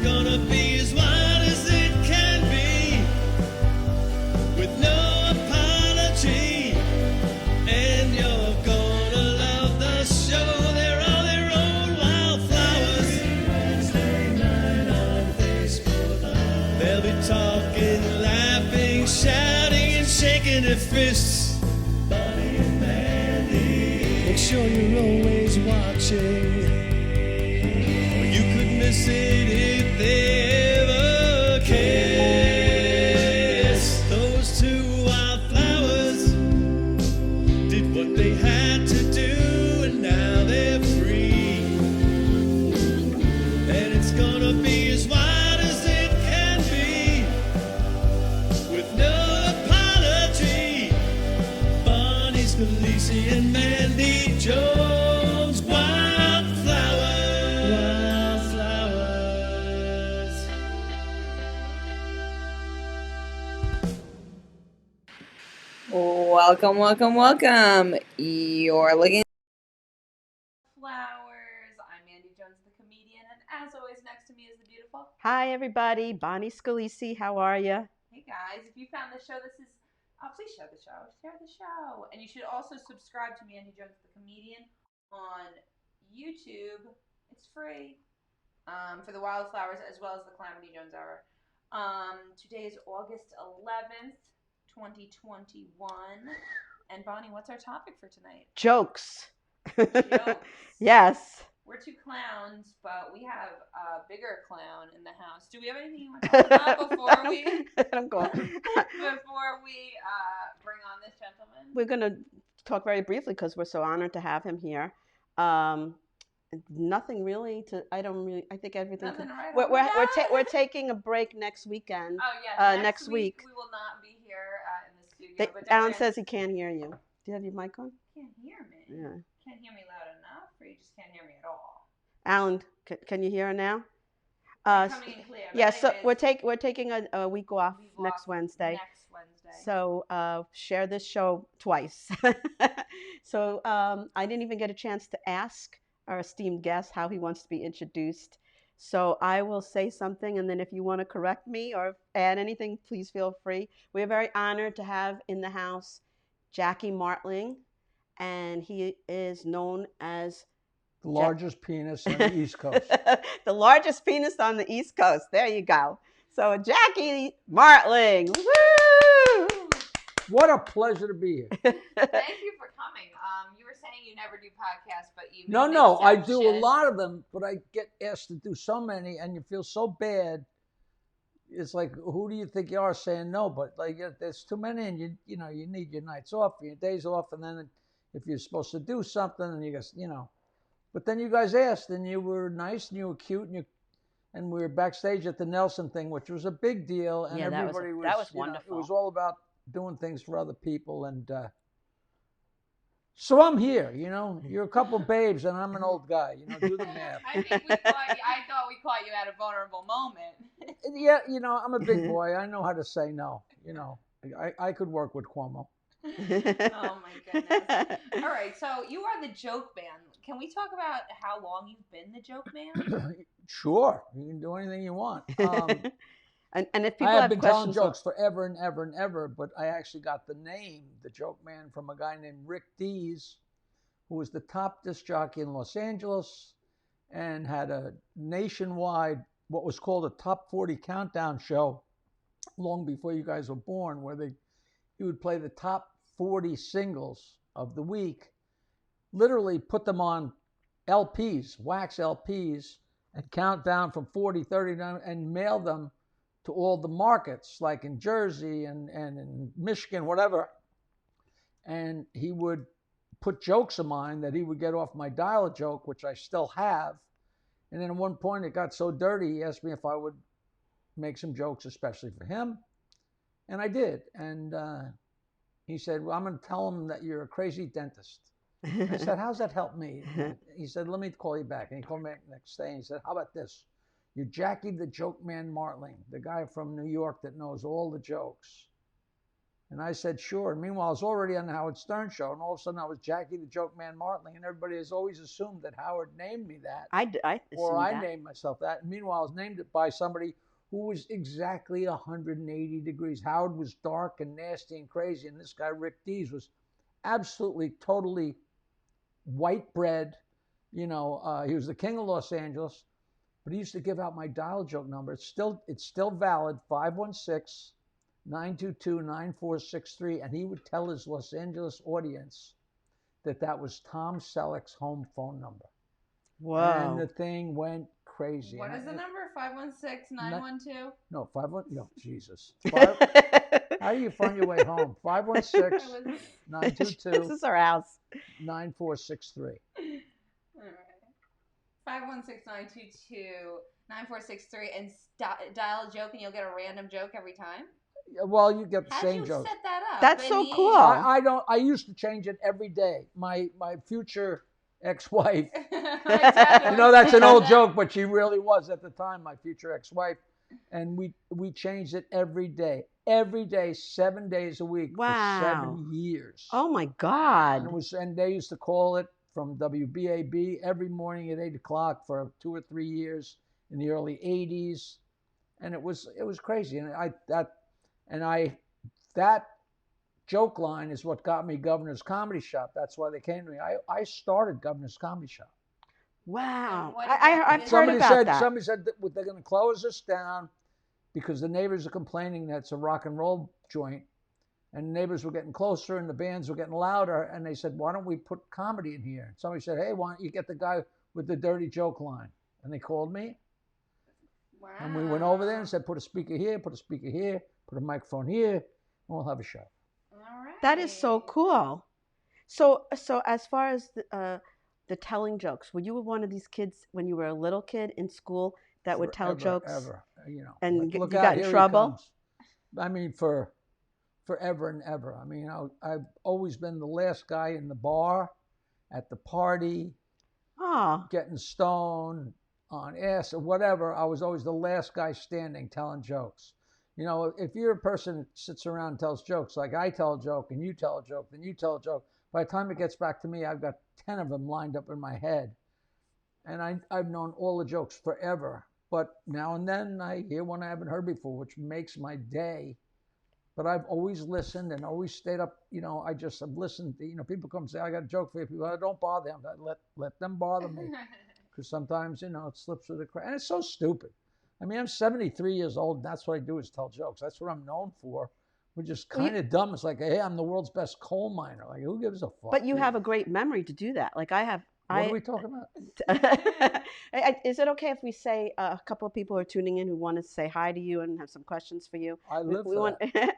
gonna be as wild as it can be, with no apology. And you're gonna love the show. They're all their own wildflowers. Wednesday night on Facebook. They'll be talking, laughing, shouting, and shaking their fists. Bonnie and Mandy. Make sure you're always watching, or you could miss it if they ever kiss. Those two wildflowers did what they had to do, and now they're free. And it's gonna be as wild as it can be, with no apology. Bonnie, Scalisi, and Mandy Jones, wildflowers, wildflowers. Welcome, welcome, welcome. You're looking Flowers. I'm Mandy Jones, the comedian, and as always, next to me is the beautiful. Hi, everybody. Bonnie Scalisi. How are you? Hey guys, if you found the show, this is please share the show. Share the show, and you should also subscribe to Mandy Jones, the comedian, on YouTube. It's free for the Wildflowers as well as the Calamity Jones Hour. Today is August 11th, 2021. And Bonnie, what's our topic for tonight? Jokes. Jokes. Yes. We're two clowns, but we have a bigger clown in the house. Do we have anything you want to talk about before we bring on this gentleman? We're going to talk very briefly because we're so honored to have him here. Nothing really to. I think everything. Nothing right We're taking a break next weekend. Oh yes. Next week we will not be here in the studio. But Alan says he can't hear you. Do you have your mic on? Can't hear me. Yeah. Can't hear me loud enough, or you just can't hear me at all. Alan, can you hear her now? Coming in clear. Yeah. So we're taking a week off next Wednesday. Next Wednesday. So share this show twice. So I didn't even get a chance to ask our esteemed guest how he wants to be introduced. So I will say something, and then if you want to correct me or add anything, please feel free. We're very honored to have in the house Jackie Martling, and he is known as the largest penis on the East Coast. The largest penis on the East Coast. There you go. So Jackie Martling. Woo! What a pleasure to be here. Thank you for coming. You were saying you never do podcasts, but you No, I do a lot of them, but I get asked to do so many, and you feel so bad. It's like, who do you think you are saying no? But like, there's too many, and you need your nights off, your days off, and then if you're supposed to do something, and you guys, But then you guys asked, and you were nice, and you were cute, and we were backstage at the Nelson thing, which was a big deal, and yeah, that was wonderful. It was all about doing things for other people, and so I'm here. You're a couple babes, and I'm an old guy. Do the math. I thought we caught you at a vulnerable moment. Yeah, I'm a big boy. I know how to say no. I could work with Cuomo. Oh my goodness. All right, so you are the joke man. Can we talk about how long you've been the joke man? Sure. You can do anything you want. And if people I have have been telling questions, jokes forever and ever and ever, but I actually got the name, the joke man, from a guy named Rick Dees, who was the top disc jockey in Los Angeles and had a nationwide, what was called a top 40 countdown show long before you guys were born, where he would play the top 40 singles of the week, literally put them on LPs, wax LPs, and count down from 40, 39, and mail them to all the markets, like in Jersey and in Michigan, whatever. And he would put jokes of mine that he would get off my dial-a-joke, which I still have. And then at one point it got so dirty, he asked me if I would make some jokes, especially for him. And I did. And he said, well, I'm going to tell him that you're a crazy dentist. I said, how's that help me? He said, let me call you back. And he called me back the next day and he said, how about this? You're Jackie the Joke Man Martling, the guy from New York that knows all the jokes. And I said, sure. And meanwhile, I was already on the Howard Stern show, and all of a sudden I was Jackie the Joke Man Martling, and everybody has always assumed that Howard named me that, I or assumed I that. named myself that. And meanwhile, I was named it by somebody who was exactly 180 degrees. Howard was dark and nasty and crazy, and this guy, Rick Dees, was absolutely, totally white bread. You know, he was the king of Los Angeles, but he used to give out my dial joke number. It's still valid, 516-922-9463, and he would tell his Los Angeles audience that was Tom Selleck's home phone number. Whoa. And the thing went crazy. What is the number? 516-912? No, 516. No, Jesus. How do you find your way home? 516-922-9463. This is our house. All right. 516-922-9463 and dial a joke, and you'll get a random joke every time. Well, you get the How'd same you joke. set that up? That's so cool. I don't. I used to change it every day. My future ex-wife. You know, that's an old joke, but she really was at the time my future ex-wife, and we changed it every day, 7 days a week for 7 years. Oh my God! And they used to call it from WBAB every morning at 8 o'clock for 2 or 3 years in the early '80s, and it was crazy. And that joke line is what got me Governor's Comedy Shop. That's why they came to me. I started Governor's Comedy Shop. Wow. What I've heard Somebody about said that. somebody said that they're going to close us down because the neighbors are complaining that it's a rock and roll joint, and neighbors were getting closer and the bands were getting louder, and they said, why don't we put comedy in here? Somebody said, hey, why don't you get the guy with the dirty joke line? And they called me. Wow. And we went over there and said, put a speaker here, put a microphone here, and we'll have a show. All right. That is so cool. So as far as the telling jokes, were you one of these kids when you were a little kid in school that would tell jokes? Ever, you know. And look you out, got in here he trouble? comes. I mean, for forever and ever. I mean, I've always been the last guy in the bar, at the party, getting stoned, on ass or whatever. I was always the last guy standing telling jokes. You know, if you're a person that sits around and tells jokes, like I tell a joke and you tell a joke, then you tell a joke. By the time it gets back to me, I've got 10 of them lined up in my head. And I've known all the jokes forever. But now and then I hear one I haven't heard before, which makes my day. But I've always listened and always stayed up. You know, I just have listened. You know, people come and say, I got a joke for you. People, don't bother them. Let them bother me. Because sometimes, you know, it slips through the cracks. And it's so stupid. I mean, I'm 73 years old, and that's what I do is tell jokes. That's what I'm known for. We're just kind of dumb. It's like, hey, I'm the world's best coal miner. Like, who gives a fuck? But you have a great memory to do that. Like I have. What are we talking about? Is it okay if we say a couple of people are tuning in who want to say hi to you and have some questions for you? I live for want, that.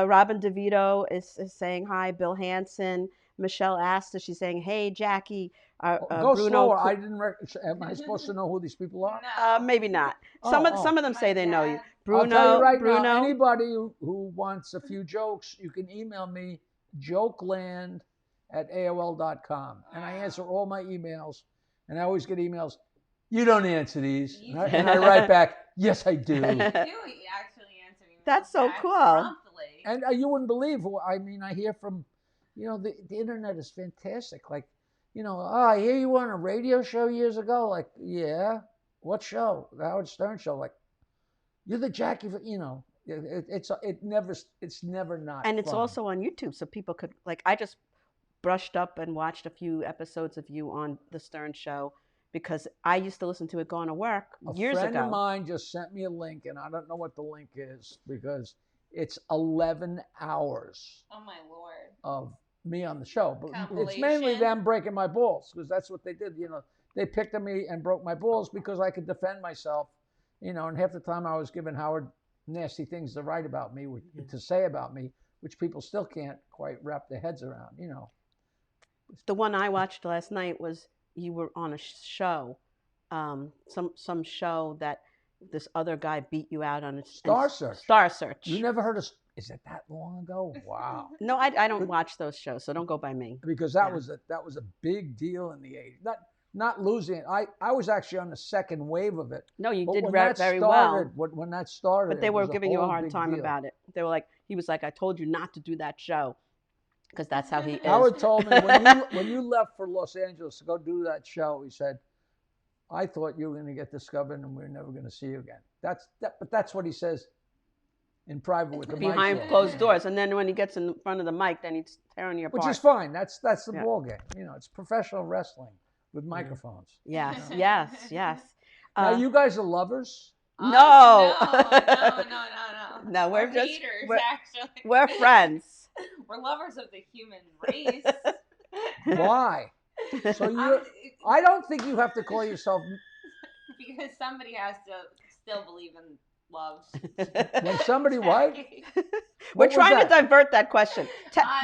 Robin DeVito is saying hi. Bill Hansen. Michelle Asta, she's saying, hey, Jackie. Go Bruno. slower. I didn't. Am I supposed to know who these people are? No. Maybe not. Some of them say they know you. Bruno. I'll tell you right Bruno. now, anybody who wants a few jokes, you can email me, jokeland@aol.com. And I answer all my emails. And I always get emails, you don't answer these. And I write back, yes, I do. You actually answer emails That's so back cool. promptly. And you wouldn't believe, I mean, I hear from, you know, the internet is fantastic. Like, you know, I hear you were on a radio show years ago. Like, yeah. What show? The Howard Stern show. Like, you're the Jackie, you know, it's never not. And it's fun. also on YouTube, so people could, like, I just brushed up and watched a few episodes of you on the Stern show because I used to listen to it going to work years ago. A friend of mine just sent me a link, and I don't know what the link is because it's 11 hours Oh my lord. of me on the show. But it's Compilation. mainly them breaking my balls because that's what they did. You know, they picked on me and broke my balls because I could defend myself. You know, and half the time I was giving Howard nasty things to write about me, to say about me, which people still can't quite wrap their heads around, you know. The one I watched last night was you were on a show, some show that this other guy beat you out on. Star Search. Star Search. You never heard of? Is it that long ago? Wow. No, I don't watch those shows, so don't go by me. Because that was a big deal in the 80s. not losing it. I was actually on the second wave of it. No, you But did when that very well. started, when that started, But they it were was a giving you a whole hard big time deal. about it. They were like, he was like, I told you not to do that show, because that's how he is. Howard told me when you left for Los Angeles to go do that show, he said, I thought you were going to get discovered and we were never going to see you again. But that's what he says in private with the behind mic closed doors, and then when he gets in front of the mic, then he's tearing you apart. which is fine. That's the Yeah. ball game. You know, it's professional wrestling with microphones. Yes, You know? yes. Now you guys are lovers. No. No. No, we're just haters, we're, actually. we're friends. We're lovers of the human race. Why? So you, I don't think you have to call yourself. Because somebody has to still believe in love. When somebody what? We're What was trying to that? divert that question.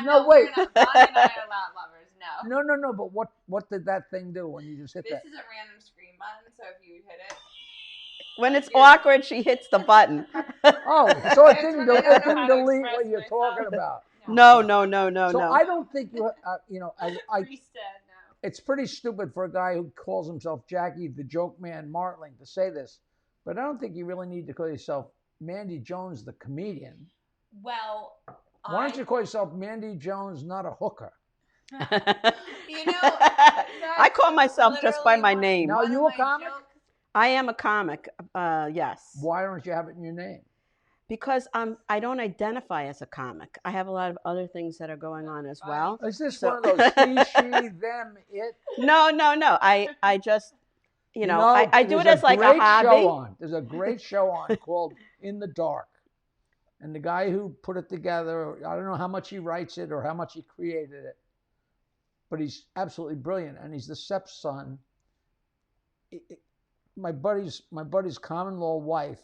No, wait. Bonnie and I are not lovers, no. No. But what did that thing do when you just hit This that? is a random screen button, so if you hit it. When it's awkward, she hits the button. Oh, so it That's didn't, when I don't know didn't how to delete express what you're myself. talking about. No. So I don't think you know I Reset now. it's pretty stupid for a guy who calls himself Jackie the Joke Man Martling to say this, but I don't think you really need to call yourself Mandy Jones the comedian. Well, Why don't you call yourself Mandy Jones not a hooker? You know, I call myself just by my literally name. Now, one you of a my comic? jokes- I am a comic. Yes. Why don't you have it in your name? Because I don't identify as a comic. I have a lot of other things that are going on as well. Is this So- one of those he, she, them, it? No. I just, I do it there's as like a great hobby. show on. There's a great show on called In the Dark. And the guy who put it together, I don't know how much he writes it or how much he created it, but he's absolutely brilliant. And he's the stepson. My buddy's common law wife.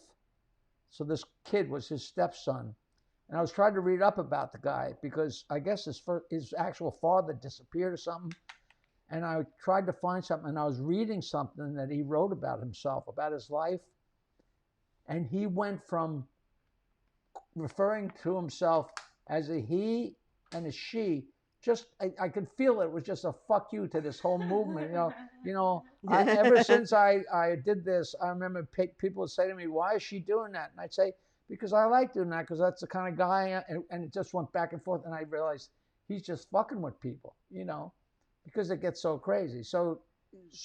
So this kid was his stepson. And I was trying to read up about the guy because I guess his actual father disappeared or something. And I tried to find something, and I was reading something that he wrote about himself, about his life. And he went from referring to himself as a he and a she. Just I could feel it was just a fuck you to this whole movement. Ever since I did this, I remember people would say to me, "Why is she doing that?" And I'd say, "Because I like doing that. Because that's the kind of guy." And it just went back and forth, and I realized he's just fucking with people, because it gets so crazy. So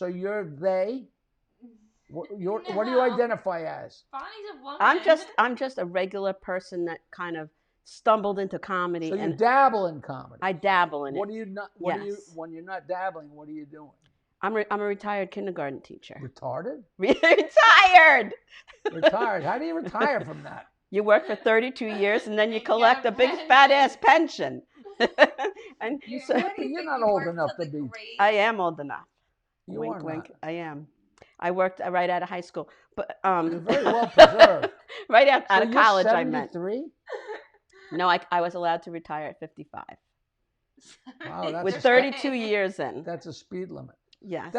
you're they. What do you identify as? Bonnie's a woman. I'm just a regular person that kind of stumbled into comedy. So you and dabble in comedy. I dabble in What it. do you not? Yes. When you're not dabbling, what are you doing? I'm a retired kindergarten teacher. Retarded? Retired. Retired? How do you retire from that? You work for 32 years and then you collect a big fat ass pension. And You're not old enough to be. I am old enough. You Wink, are wink. not. I am. I worked right out of high school, but You're very well preserved. right out So of you're college. I meant. 73? No, I was allowed to retire at 55 Wow, that's with a, 32 years in. that's a speed limit. Yes.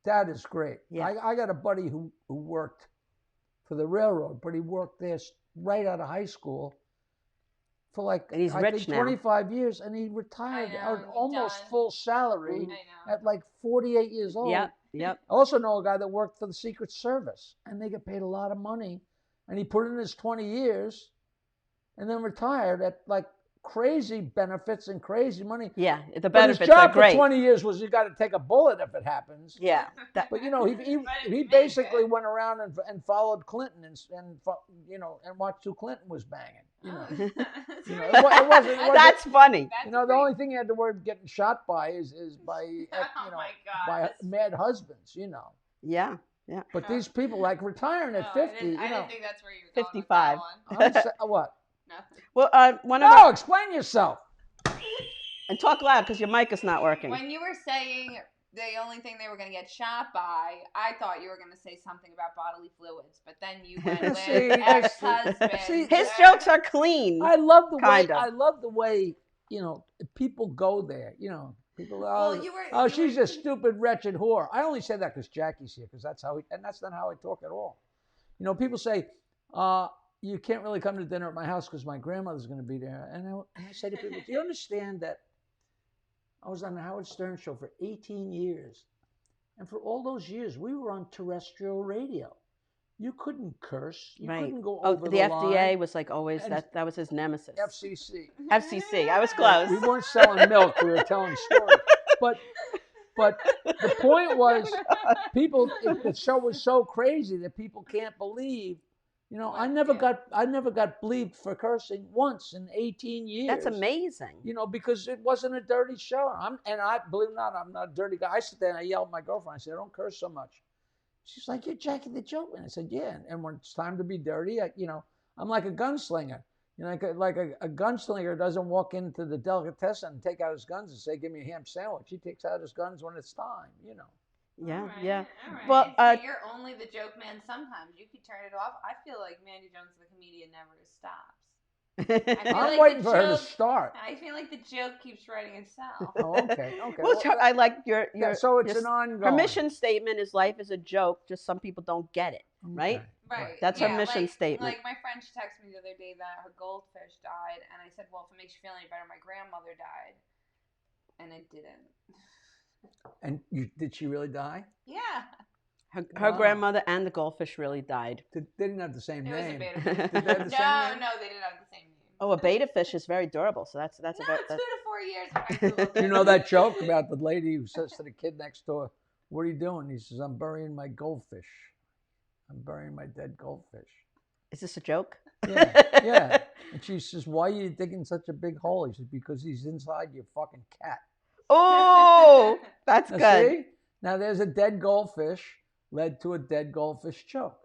That is great. Yeah. I got a buddy who worked for the railroad, but he worked there right out of high school for like And he's I rich think now. 25 years, and he retired I know, at he's almost done. full salary I know. at like 48 years old. Yep. I also know a guy that worked for the Secret Service, and they get paid a lot of money, and he put in his 20 years, and then retired at like crazy benefits and crazy money. Yeah. The But his benefits job are great. for 20 years was you got to take a bullet if it happens. Yeah. But he But he it basically made it. went around and followed Clinton and watched who Clinton was banging. It wasn't. That's funny. That's the great. only thing he had to worry about getting shot by is by Oh my God. by mad husbands. Yeah. But these people like retiring at 50. I didn't think that's where you were going 55. with that one. What? Nothing. Well, one of No, explain yourself. and talk loud because your mic is not working. When you were saying the only thing they were going to get shot by, I thought you were going to say something about bodily fluids, but then you went with See, ex-husband. see, His jokes are clean. I love the Kind way. of. I love the way people go there. People. Well, you were- Oh, you she's were- a stupid, wretched whore. I only say that because Jackie's here, because that's not how I talk at all. People say, you can't really come to dinner at my house because my grandmother's going to be there. And I say to people, do you understand that I was on the Howard Stern show for 18 years, And for all those years, we were on terrestrial radio. You couldn't curse. You Right. couldn't go Oh, over the the FDA line. was like always And that was his nemesis. FCC. FCC. I was Yeah, close. we weren't selling milk. We were telling stories. But the point was, the show was so crazy that people can't believe. You know, I never got bleeped for cursing once in 18 years. That's amazing. You know, because it wasn't a dirty show. I believe it or not, I'm not a dirty guy. I sit there and I yell at my girlfriend. I say, don't curse so much. She's like, you're Jackie the Joke Man. I said, yeah. And when it's time to be dirty, I'm like a gunslinger. You know, like a gunslinger doesn't walk into the delicatessen and take out his guns and say, give me a ham sandwich. He takes out his guns when it's time, you know. Yeah, All right, yeah. All right. Well, So you're only the joke man sometimes. You could turn it off. I feel like Mandy Jones, the comedian, never stops. I'm waiting for her to start. I feel like the joke keeps writing itself. Oh, okay. Well, I like your so it's an ongoing. Her mission statement is life is a joke, just some people don't get it, right? Okay. Right. That's her mission statement. Like my friend, she texted me the other day that her goldfish died, and I said, well, if it makes you feel any better, my grandmother died. And it didn't. And did she really die? Yeah. Her grandmother and the goldfish really died. They didn't have the same name. It was a beta Did fish. they have the same name? No, they didn't have the same name. Oh, a beta fish is very durable, so that's No, a very. 2 to 4 years. When I Googled You it. know that joke about the lady who says to the kid next door, what are you doing? He says, I'm burying my goldfish. I'm burying my dead goldfish. Is this a joke? Yeah. And she says, why are you digging such a big hole? He says, because he's inside your fucking cat. Oh, that's Now, good. see? Now there's a dead goldfish led to a dead goldfish joke.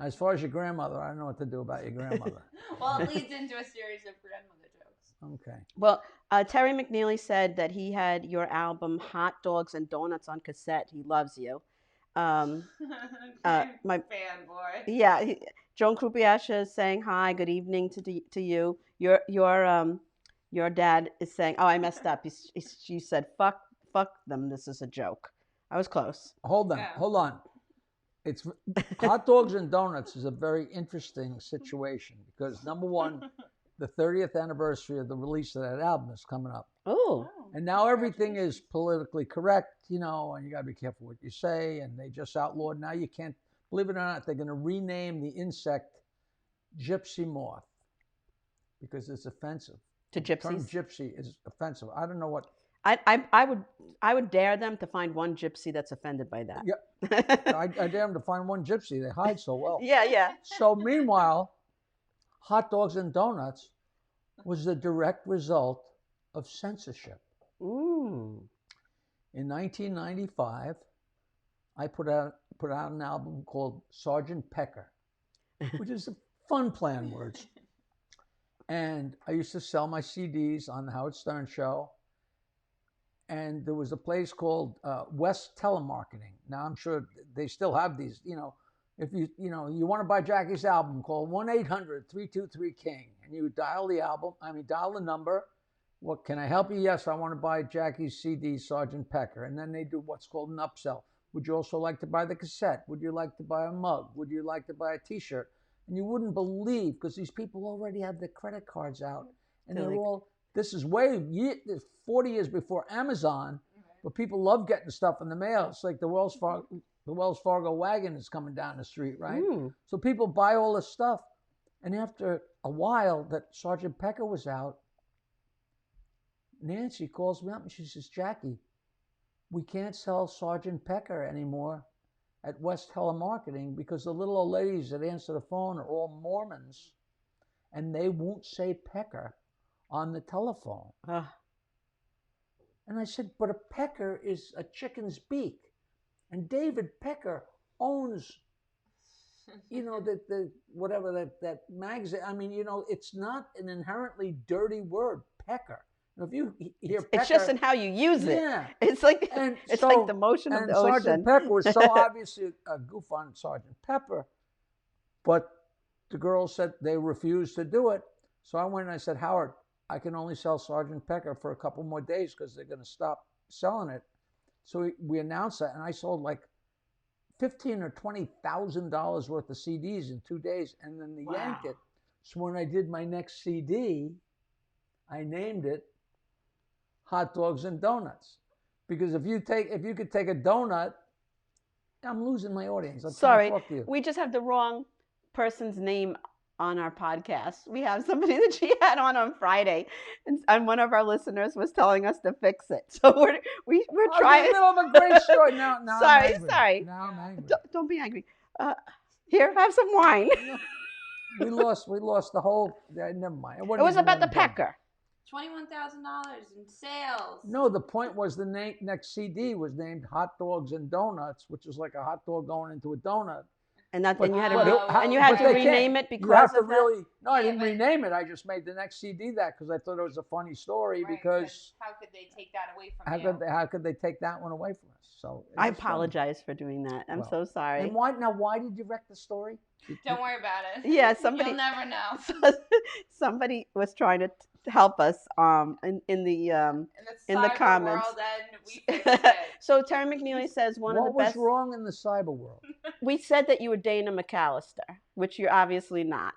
As far as your grandmother, I don't know what to do about your grandmother. Well, it leads into a series of grandmother jokes. Okay. Well, Terry McNeely said that he had your album Hot Dogs and Donuts on cassette. He loves you. My fanboy. Yeah, Joan Krupiasha is saying hi, good evening to you. Your dad is saying, oh, I messed up. She said, fuck them. This is a joke. I was close. Hold on. It's Hot Dogs and Donuts is a very interesting situation because number one, the 30th anniversary of the release of that album is coming up. Oh. And now everything is politically correct, you know, and you got to be careful what you say. And they just outlawed. Now you can't, believe it or not, they're going to rename the insect gypsy moth because it's offensive. To The term gypsies? gypsy is offensive. I don't know what. I would dare them to find one gypsy that's offended by that. Yeah, I dare them to find one gypsy. They hide so well. Yeah. So meanwhile, Hot Dogs and Donuts was the direct result of censorship. Ooh. In 1995, I put out an album called Sergeant Pecker, which is a fun play on words. And I used to sell my CDs on the Howard Stern Show. And there was a place called West Telemarketing. Now I'm sure they still have these. You know, if you want to buy Jackie's album, call 1-800-323-KING, and you dial the number. What can I help you? Yes, I want to buy Jackie's CD, Sergeant Pecker. And then they do what's called an upsell. Would you also like to buy the cassette? Would you like to buy a mug? Would you like to buy a T-shirt? And you wouldn't believe, because these people already have their credit cards out, and they're all. This is 40 years before Amazon, but people love getting stuff in the mail. It's like the Wells Fargo wagon is coming down the street, right? Mm. So people buy all this stuff, and after a while that Sergeant Pecker was out, Nancy calls me up and she says, Jackie, we can't sell Sergeant Pecker anymore at West Telemarketing because the little old ladies that answer the phone are all Mormons, and they won't say Pecker on the telephone. And I said, but a pecker is a chicken's beak. And David Pecker owns, that magazine. I mean, it's not an inherently dirty word, pecker. If you hear pecker, it's just in how you use it. Yeah. It's like like the motion of the ocean. Sergeant Pecker was so obviously a goof on Sergeant Pepper, but the girls said they refused to do it. So I went and I said, Howard, I can only sell Sergeant Pecker for a couple more days because they're going to stop selling it. So we announced that, and I sold like $15,000 or $20,000 worth of CDs in 2 days, and then they yanked it. So when I did my next CD, I named it Hot Dogs and Donuts Because if you could take a donut, I'm losing my audience. I'm Sorry, trying to talk to you. we just have the wrong person's name on our podcast. We have somebody that she had on Friday, and one of our listeners was telling us to fix it. So we're trying. In the middle of a great story. Now Sorry, I'm angry. sorry. Now I'm angry. Don't be angry. Here, have some wine. We lost the whole. Never mind. It was about the pecker. $21,000 in sales. No, the point was the next CD was named Hot Dogs and Donuts, which is like a hot dog going into a donut. And that, But- and you had but to, it- and you had but to they rename can't. it You because have to of that. really. No, I Yeah, didn't but- rename it. I just made the next CD that because I thought it was a funny story. Right, because how could they take that away from how you? could they take that one away from us? So it I was funny. apologize for doing that. I'm Well, so sorry. And why did you wreck the story? Don't worry about it. Yeah, somebody- You'll never know. Somebody was trying to help us in the In in the the cyber comments. world, and we fixed it. So Terry McNeely says one What of the was best. wrong in the cyber world? We said that you were Dana McAllister, which you're obviously not.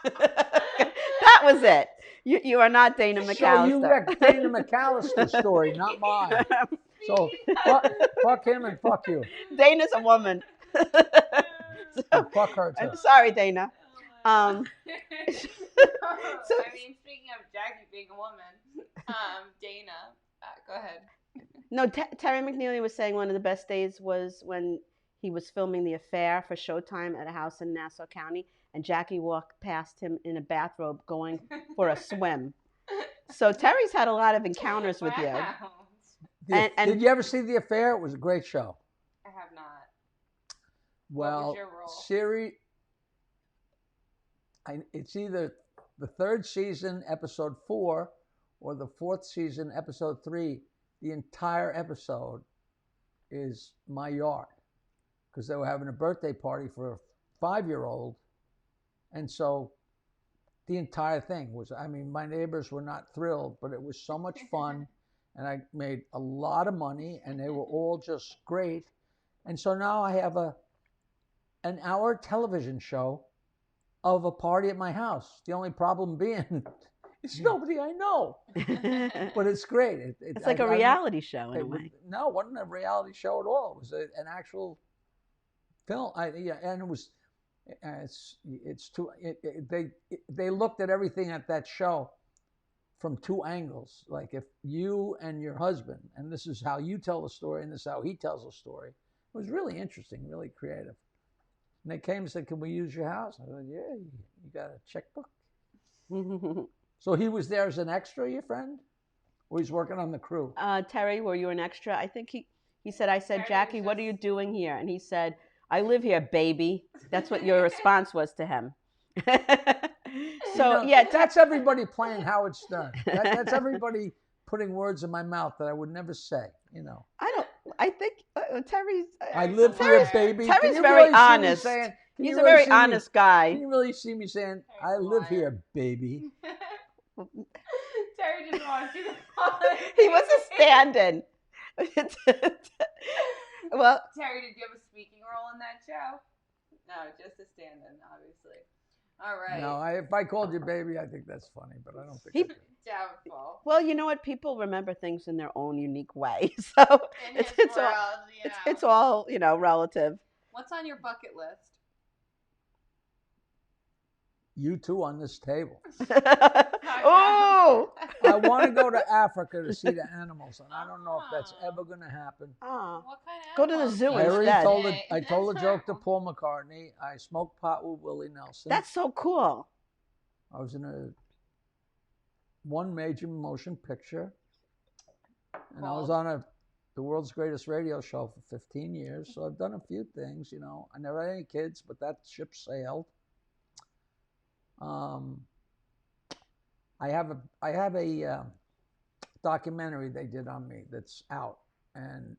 That was it. You are not Dana So you McAllister. wrecked Dana McAllister's story, not mine. So fuck him and fuck you. Dana's a woman. And fuck her too. I'm sorry, Dana. I So- mean, speaking of Jackie being a woman, Dana, go ahead. No, Terry McNeely was saying one of the best days was when he was filming The Affair for Showtime at a house in Nassau County, and Jackie walked past him in a bathrobe going for a swim. So Terry's had a lot of encounters with you. Wow. And- Did you ever see The Affair? It was a great show. I have not. Well, your role? it's either the third season, episode 4, or the fourth season, episode 3. The entire episode is my yard because they were having a birthday party for a 5-year-old. And so the entire thing was, I mean, my neighbors were not thrilled, but it was so much fun. And I made a lot of money and they were all just great. And so now I have an hour television show of a party at my house. The only problem being it's nobody I know, but it's great. It's like a reality show in a way. No, it wasn't a reality show at all. It was an actual film. And it was. They looked at everything at that show from 2 angles. Like if you and your husband, and this is how you tell the story, and this is how he tells the story. It was really interesting, really creative. And they came and said, "Can we use your house?" I said, "Yeah, you got a checkbook." So he was there as an extra, your friend? Or he's working on the crew? Terry, were you an extra? I think he said, I said, Terry Jackie, was what are just- you doing here? And he said, I live here, baby. That's what your response was to him. So, yeah, That's everybody playing Howard Stern. That's everybody putting words in my mouth that I would never say, I think Terry's. I live Terry's- here, baby. Terry's Can you very really see me honest. saying- can He's you a really very see me- honest guy. Can you really see me saying, "I Terry's live liar. here, baby"? Terry just wants you to call it. He was a stand-in. Well, Terry, did you have a speaking role in that show? No, just a stand-in, obviously. All right. No, if I called you baby, I think that's funny, but I don't think. He- I do. Doubtful. well, you know what? People remember things in their own unique way. So In it's, his it's world, all you know. it's all relative. What's on your bucket list? You two on this table. Oh. I want to go to Africa to see the animals, and I don't know if that's ever going to happen. Oh. What kind of Go to the animals zoo do I you already instead. told see? I told a joke to Paul McCartney. I smoked pot with Willie Nelson. That's so cool. I was in one major motion picture, and I was on the world's greatest radio show for 15 years. So I've done a few things. I never had any kids, but that ship sailed. I have a documentary they did on me that's out, and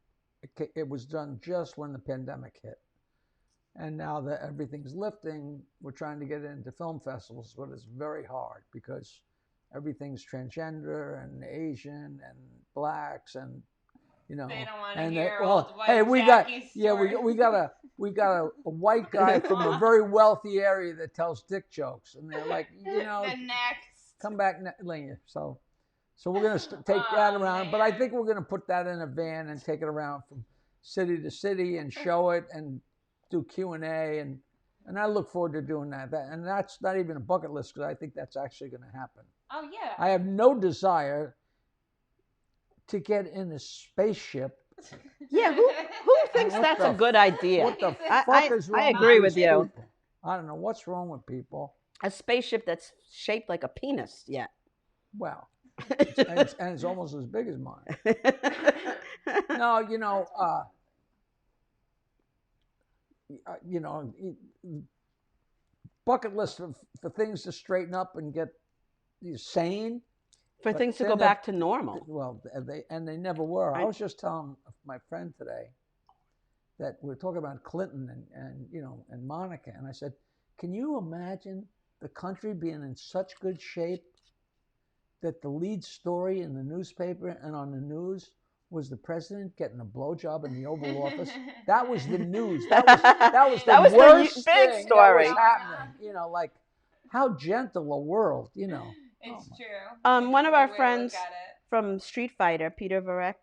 it was done just when the pandemic hit. And now that everything's lifting, we're trying to get it into film festivals, but it's very hard because everything's transgender and Asian and blacks and They don't want to and hear well, old white hey, we Jackie's got story. we got a white guy from a very wealthy area that tells dick jokes, and they're like, The next. come back later. So So we're going to take that Oh, around. But I man. think we're going to put that in a van and take it around from city to city and show it and do Q&A. And I look forward to doing that. And that's not even a bucket list because I think that's actually going to happen. Oh, yeah. I have no desire to get in a spaceship. Yeah, who thinks What that's the a good idea? What the I- fuck is wrong I agree with with these you. people? I don't know what's wrong with people. A spaceship that's shaped like a penis. Yeah. Well, and it's almost as big as mine. No, bucket list for things to straighten up and get sane. For But things to then go that- back to normal. Well, they never were. I was just telling my friend today that we were talking about Clinton and Monica, and I said, can you imagine the country being in such good shape that the lead story in the newspaper and on the news was the president getting a blowjob in the Oval Office? That was the news. That was the That was the worst big thing story. that was happening. Like how gentle a world. It's true. One It's of a our good way to friends look at it. from Street Fighter, Peter Varek,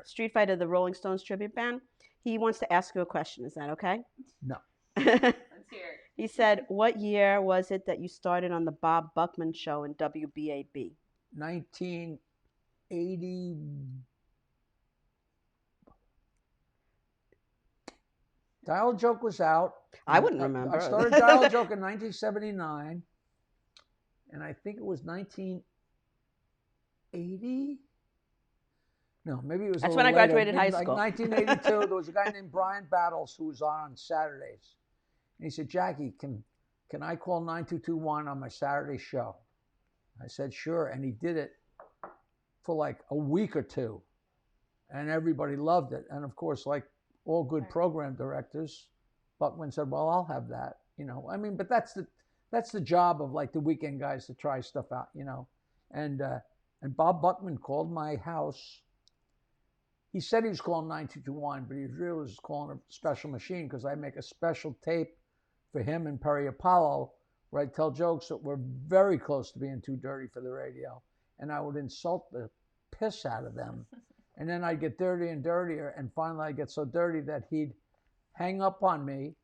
Street Fighter, the Rolling Stones tribute band. He wants to ask you a question. Is that okay? No. Let's hear it. He said, "What year was it that you started on the Bob Buckman show in WBAB?" 1980. Dial Joke was out. I wouldn't remember. I started Dial Joke in 1979, and I think it was 1980. No, maybe it was. That's a when I little graduated later. high Like school. 1982. There was a guy named Brian Battles who was on Saturdays, and he said, "Jackie, can I call 9221 on my Saturday show?" I said, "Sure," and he did it for like a week or two, and everybody loved it. And of course, like all good program directors, Buckman said, "Well, I'll have that." But that's the job of like the weekend guys to try stuff out, And Bob Buckman called my house. He said he was calling 9221, but he really was calling a special machine because I make a special tape for him and Perry Apollo where I tell jokes that were very close to being too dirty for the radio, and I would insult the piss out of them. And then I'd get dirtier and dirtier, and finally I'd get so dirty that he'd hang up on me,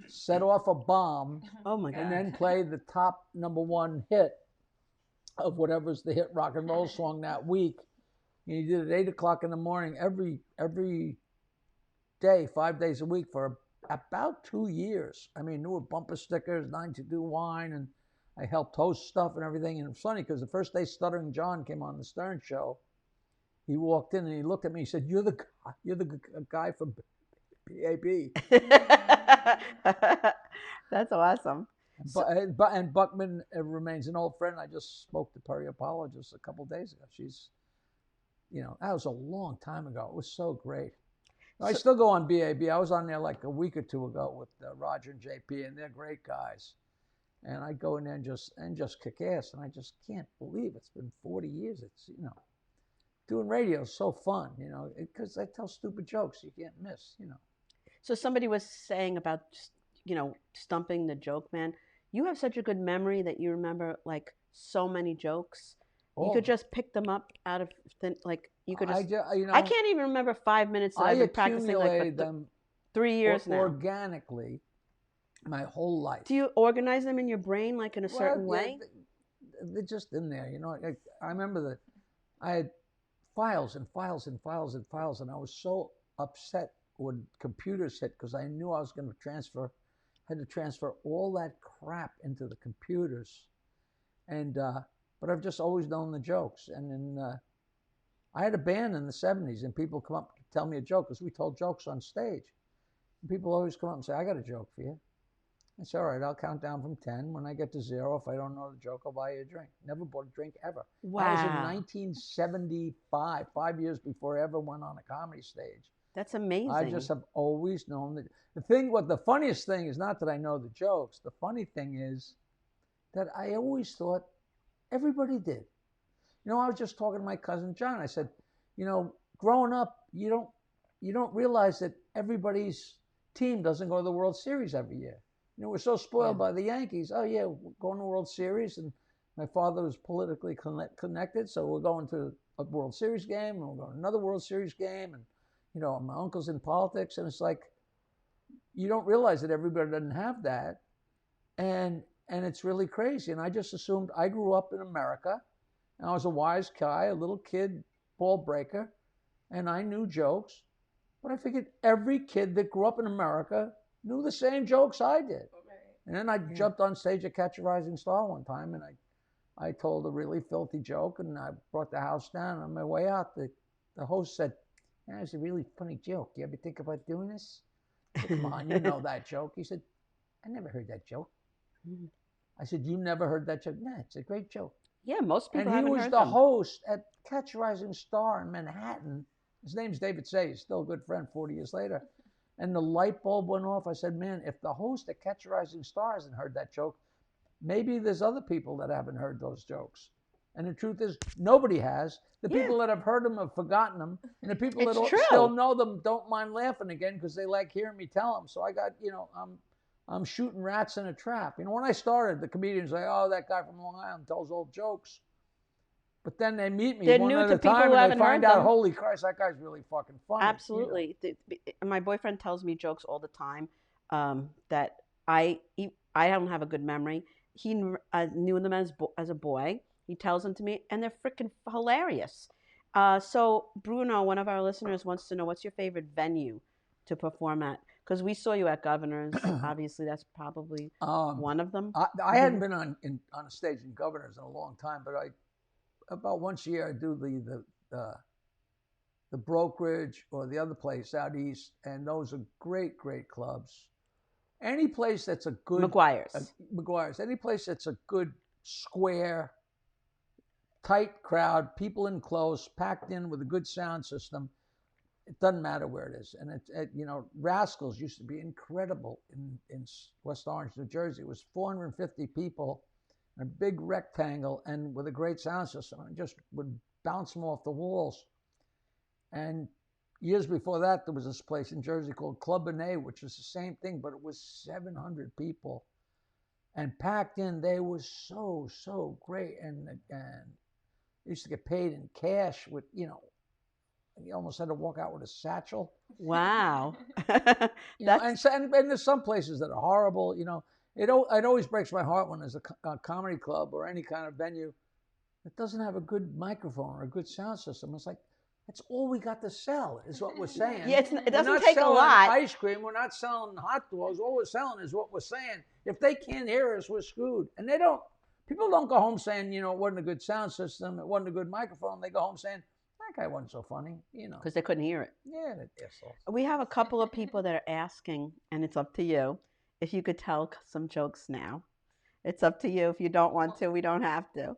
set off a bomb, Oh my God. and then play the top #1 hit of whatever's the hit rock and roll song that week. And he did it at 8 o'clock in the morning every day, 5 days a week for about 2 years. I mean, there were bumper stickers, 922 Wine, and I helped host stuff and everything. And it was funny because the first day Stuttering John came on the Stern Show, he walked in and he looked at me. He said, "You're the guy from BAB." That's awesome. And Buckman remains an old friend. I just spoke to Perry Apollo just a couple of days ago. She's, that was a long time ago. It was so great. I still go on BAB. I was on there like a week or two ago with Roger and JP, and they're great guys. And I go in there and just kick ass. And I just can't believe it's been 40 years. It's, doing radio is so fun, because I tell stupid jokes you can't miss, So somebody was saying about, stumping the joke man. You have such a good memory that you remember like so many jokes. You could just pick them up out of you could just. I can't even remember 5 minutes that I've been practicing accumulated for them 3 years now. organically my whole life. Do you organize them in your brain like in a certain way? They're just in there, I remember that I had files and files and files and files, and I was so upset when computers hit because I knew I was going to had to transfer all that crap into the computers, and but I've just always known the jokes. And then I had a band in the 70s, and people come up to tell me a joke because we told jokes on stage. And people always come up and say, "I got a joke for you." I said, "All right, I'll count down from 10. When I get to 0, if I don't know the joke, I'll buy you a drink." Never bought a drink ever. Wow. That was in 1975, 5 years before I ever went on a comedy stage. That's amazing. I just have always known that. The funniest thing is not that I know the jokes. The funny thing is that I always thought everybody did. I was just talking to my cousin John. I said, growing up, you don't realize that everybody's team doesn't go to the World Series every year. We're so spoiled by the Yankees. Oh yeah, we're going to the World Series, and My father was politically connected, so we're going to a World Series game, and we're going to another World Series game, and my uncle's in politics, and it's like you don't realize that everybody doesn't have that, and it's really crazy. And I just assumed I grew up in America, and I was a wise guy, a little kid, ball breaker, and I knew jokes, but I figured every kid that grew up in America knew the same jokes I did. And then I jumped on stage at Catch a Rising Star one time, and I told a really filthy joke, and I brought the house down. On my way out, the host said, "That was a really funny joke. You ever think about doing this?" I said, "Come on, you know that joke." He said, "I never heard that joke." I said, "You never heard that joke?" "No, it's a great joke." Yeah, most people And he haven't was heard the them. host at Catch a Rising Star in Manhattan. His name's David Say. He's still a good friend 40 years later. And the light bulb went off. I said, man, if the host at Catch a Rising Star hasn't heard that joke, maybe there's other people that haven't heard those jokes. And the truth is, nobody has. The people that have heard them have forgotten them. And the people It's that true. still know them don't mind laughing again because they like hearing me tell them. So I got, I'm shooting rats in a trap. When I started, the comedians say, oh, that guy from Long Island tells old jokes. But then they meet me They're one new at to a people time who and they haven't find heard out, them. holy Christ, that guy's really fucking funny. Absolutely. My boyfriend tells me jokes all the time that I don't have a good memory. He knew them as a boy. He tells them to me, and they're freaking hilarious. So Bruno, one of our listeners, wants to know, what's your favorite venue to perform at? Because we saw you at Governor's. Obviously, that's probably one of them. I hadn't been on a stage in Governor's in a long time, but about once a year I do the Brokerage or the other place out east, and those are great clubs. Any place that's a good McGuire's, any place that's a good square, tight crowd, people in close, packed in with a good sound system. It doesn't matter where it is. And Rascals used to be incredible in West Orange, New Jersey. It was 450 people in a big rectangle and with a great sound system. And just would bounce them off the walls. And years before that, there was this place in Jersey called Club Benet, which was the same thing, but it was 700 people. And packed in, they were so great. And used to get paid in cash with, you almost had to walk out with a satchel. Wow. And there's some places that are horrible. It always breaks my heart when there's a comedy club or any kind of venue that doesn't have a good microphone or a good sound system. It's like, that's all we got to sell, is what we're saying. Yeah, it doesn't we're not take a selling lot. Ice cream. We're not selling hot dogs. All we're selling is what we're saying. If they can't hear us, we're screwed. And people don't go home saying, it wasn't a good sound system, it wasn't a good microphone. They go home saying, that guy wasn't so funny, Because they couldn't hear it. Yeah, that asshole. We have a couple of people that are asking, and it's up to you, if you could tell some jokes now. It's up to you. If you don't want to, we don't have to.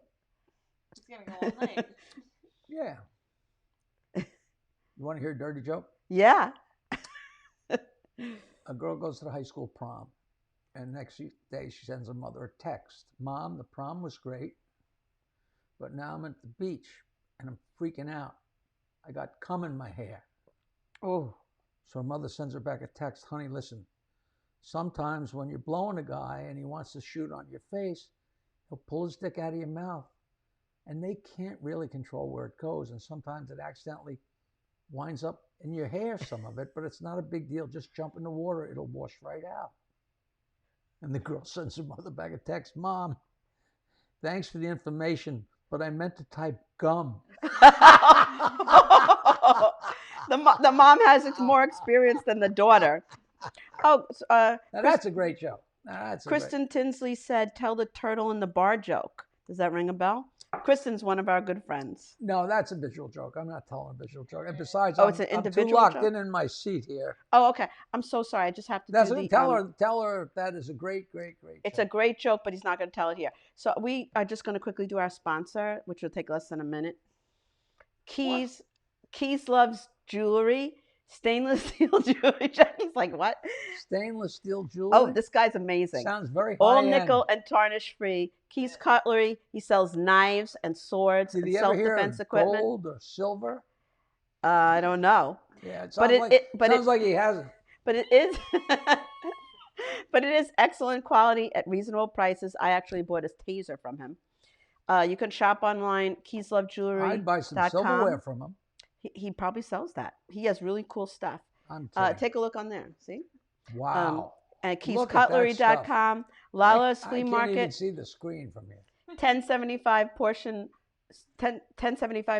It's going to go all night. Yeah. You want to hear a dirty joke? Yeah. A girl goes to the high school prom, and next day she sends her mother a text. Mom, the prom was great, but now I'm at the beach, and I'm freaking out. I got cum in my hair. Oh. So her mother sends her back a text. Honey, listen, sometimes when you're blowing a guy and he wants to shoot on your face, he'll pull his dick out of your mouth, and they can't really control where it goes, and sometimes it accidentally winds up in your hair, some of it, but it's not a big deal. Just jump in the water. It'll wash right out. And the girl sends her mother back a text. Mom, thanks for the information, but I meant to type gum. The mom has more experience than the daughter. Oh, now that's a great joke. Kristen Tinsley said, tell the turtle in the bar joke. Does that ring a bell? Kristen's one of our good friends. No, that's a visual joke. I'm not telling a visual joke. And besides, it's an individual I'm too locked joke? in my seat here. Oh, okay. I'm so sorry. I just have to Tell her that is a great It's joke. a great joke, but he's not going to tell it here. So we are just going to quickly do our sponsor, which will take less than a minute. Keys loves jewelry. Stainless steel jewelry. Jackie's like, what? Stainless steel jewelry? Oh, this guy's amazing. Sounds very high All end. nickel and tarnish free. Keys Cutlery. He sells knives and swords Did and he ever hear self-defense of equipment. gold or silver? I don't know. Yeah, it But sounds like he hasn't. But it is but it is excellent quality at reasonable prices. I actually bought a taser from him. You can shop online, keyslovejewelry.com. I'd buy some silverware from him. He probably sells that. He has really cool stuff. I'm telling you. Take a look on there. See? Wow. And Look at that stuff. keyscutlery.com. Lala's Flea I can't Market. even see the screen from here. 1075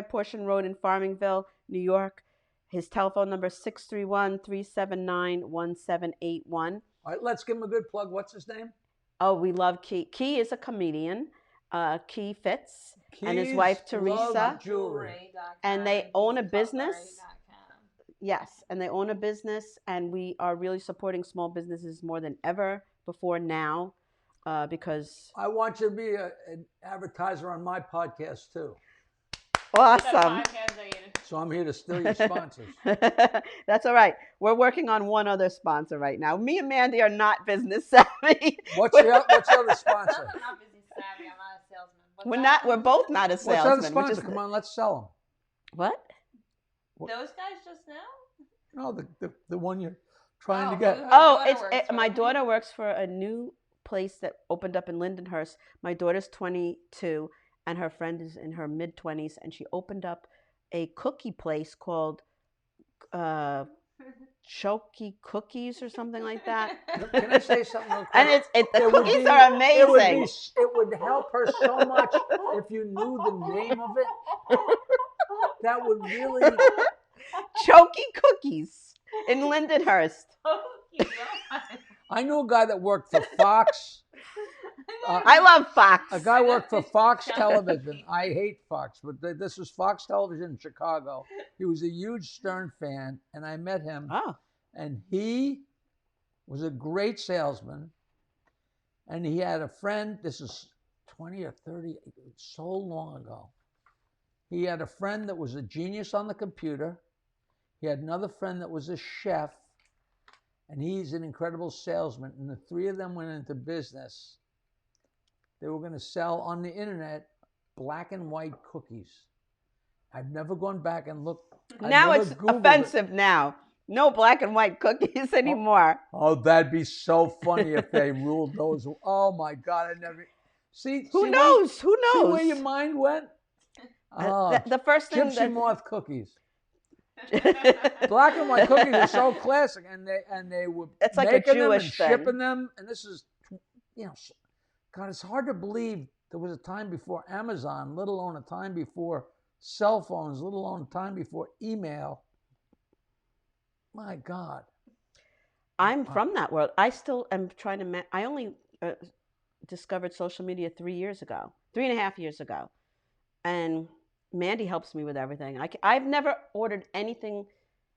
Portion Road in Farmingville, New York. His telephone number is 631-379-1781. All right, let's give him a good plug. What's his name? Oh, we love Key. Key is a comedian. Key Fitz and his wife Teresa. And they own a business. Yes, and they own a business, and we are really supporting small businesses more than ever before now, because I want you to be an advertiser on my podcast too. Awesome. So I'm here to steal your sponsors. That's all right. We're working on one other sponsor right now. Me and Mandy are not business savvy. What's your other sponsor? I'm not business savvy. I'm not a salesman. We're both not a What's the other salesman. sponsor? Come on, let's sell them. What? Those guys just now? No, the one you're trying to get. My daughter works for a new place that opened up in Lindenhurst. My daughter's 22 and her friend is in her mid-20s, and she opened up a cookie place called Choky Cookies or something like that. Can I say something real quick? And the cookies are amazing. It would help her so much if you knew the name of it. That would really... Choky Cookies in Lindenhurst. I knew a guy that worked for Fox. I love Fox. A guy worked for Fox Television. I hate Fox, but this was Fox Television in Chicago. He was a huge Stern fan, and I met him. Oh. And he was a great salesman. And he had a friend, this is 20 or 30, so long ago. He had a friend that was a genius on the computer. He had another friend that was a chef. And he's an incredible salesman. And the three of them went into business. They were going to sell on the internet black and white cookies. I've never gone back and looked. Now it's offensive now. No black and white cookies anymore. Oh, that'd be so funny if they ruled those. Oh my God, I never. Who knows? See where your mind went? The first thing Gypsy Moth cookies. Black and white cookies are so classic, and they were it's like making a Jewish them and thing. shipping them. And this is, God, it's hard to believe there was a time before Amazon, let alone a time before cell phones, let alone a time before email. My God. I'm from that world. I still am trying to. I only discovered social media 3.5 years ago, and Mandy helps me with everything. I've never ordered anything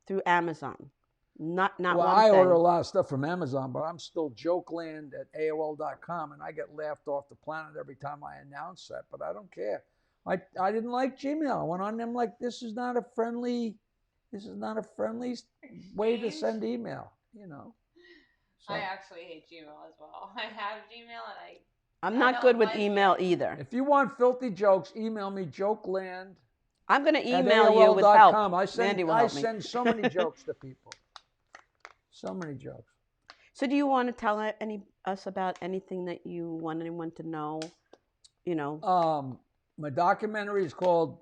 through Amazon. Not well, one I thing. order a lot of stuff from Amazon, but I'm still jokeland at AOL.com, and I get laughed off the planet every time I announce that, but I don't care. I didn't like Gmail. I went on them like, this is not a friendly way to send email, So. I actually hate Gmail as well. I have Gmail and I'm not good with email either. If you want filthy jokes, email me jokeland. I'm going to email you with help. Mandy will help me. I send so many jokes to people. So many jokes. So do you want to tell us about anything that you want anyone to know? My documentary is called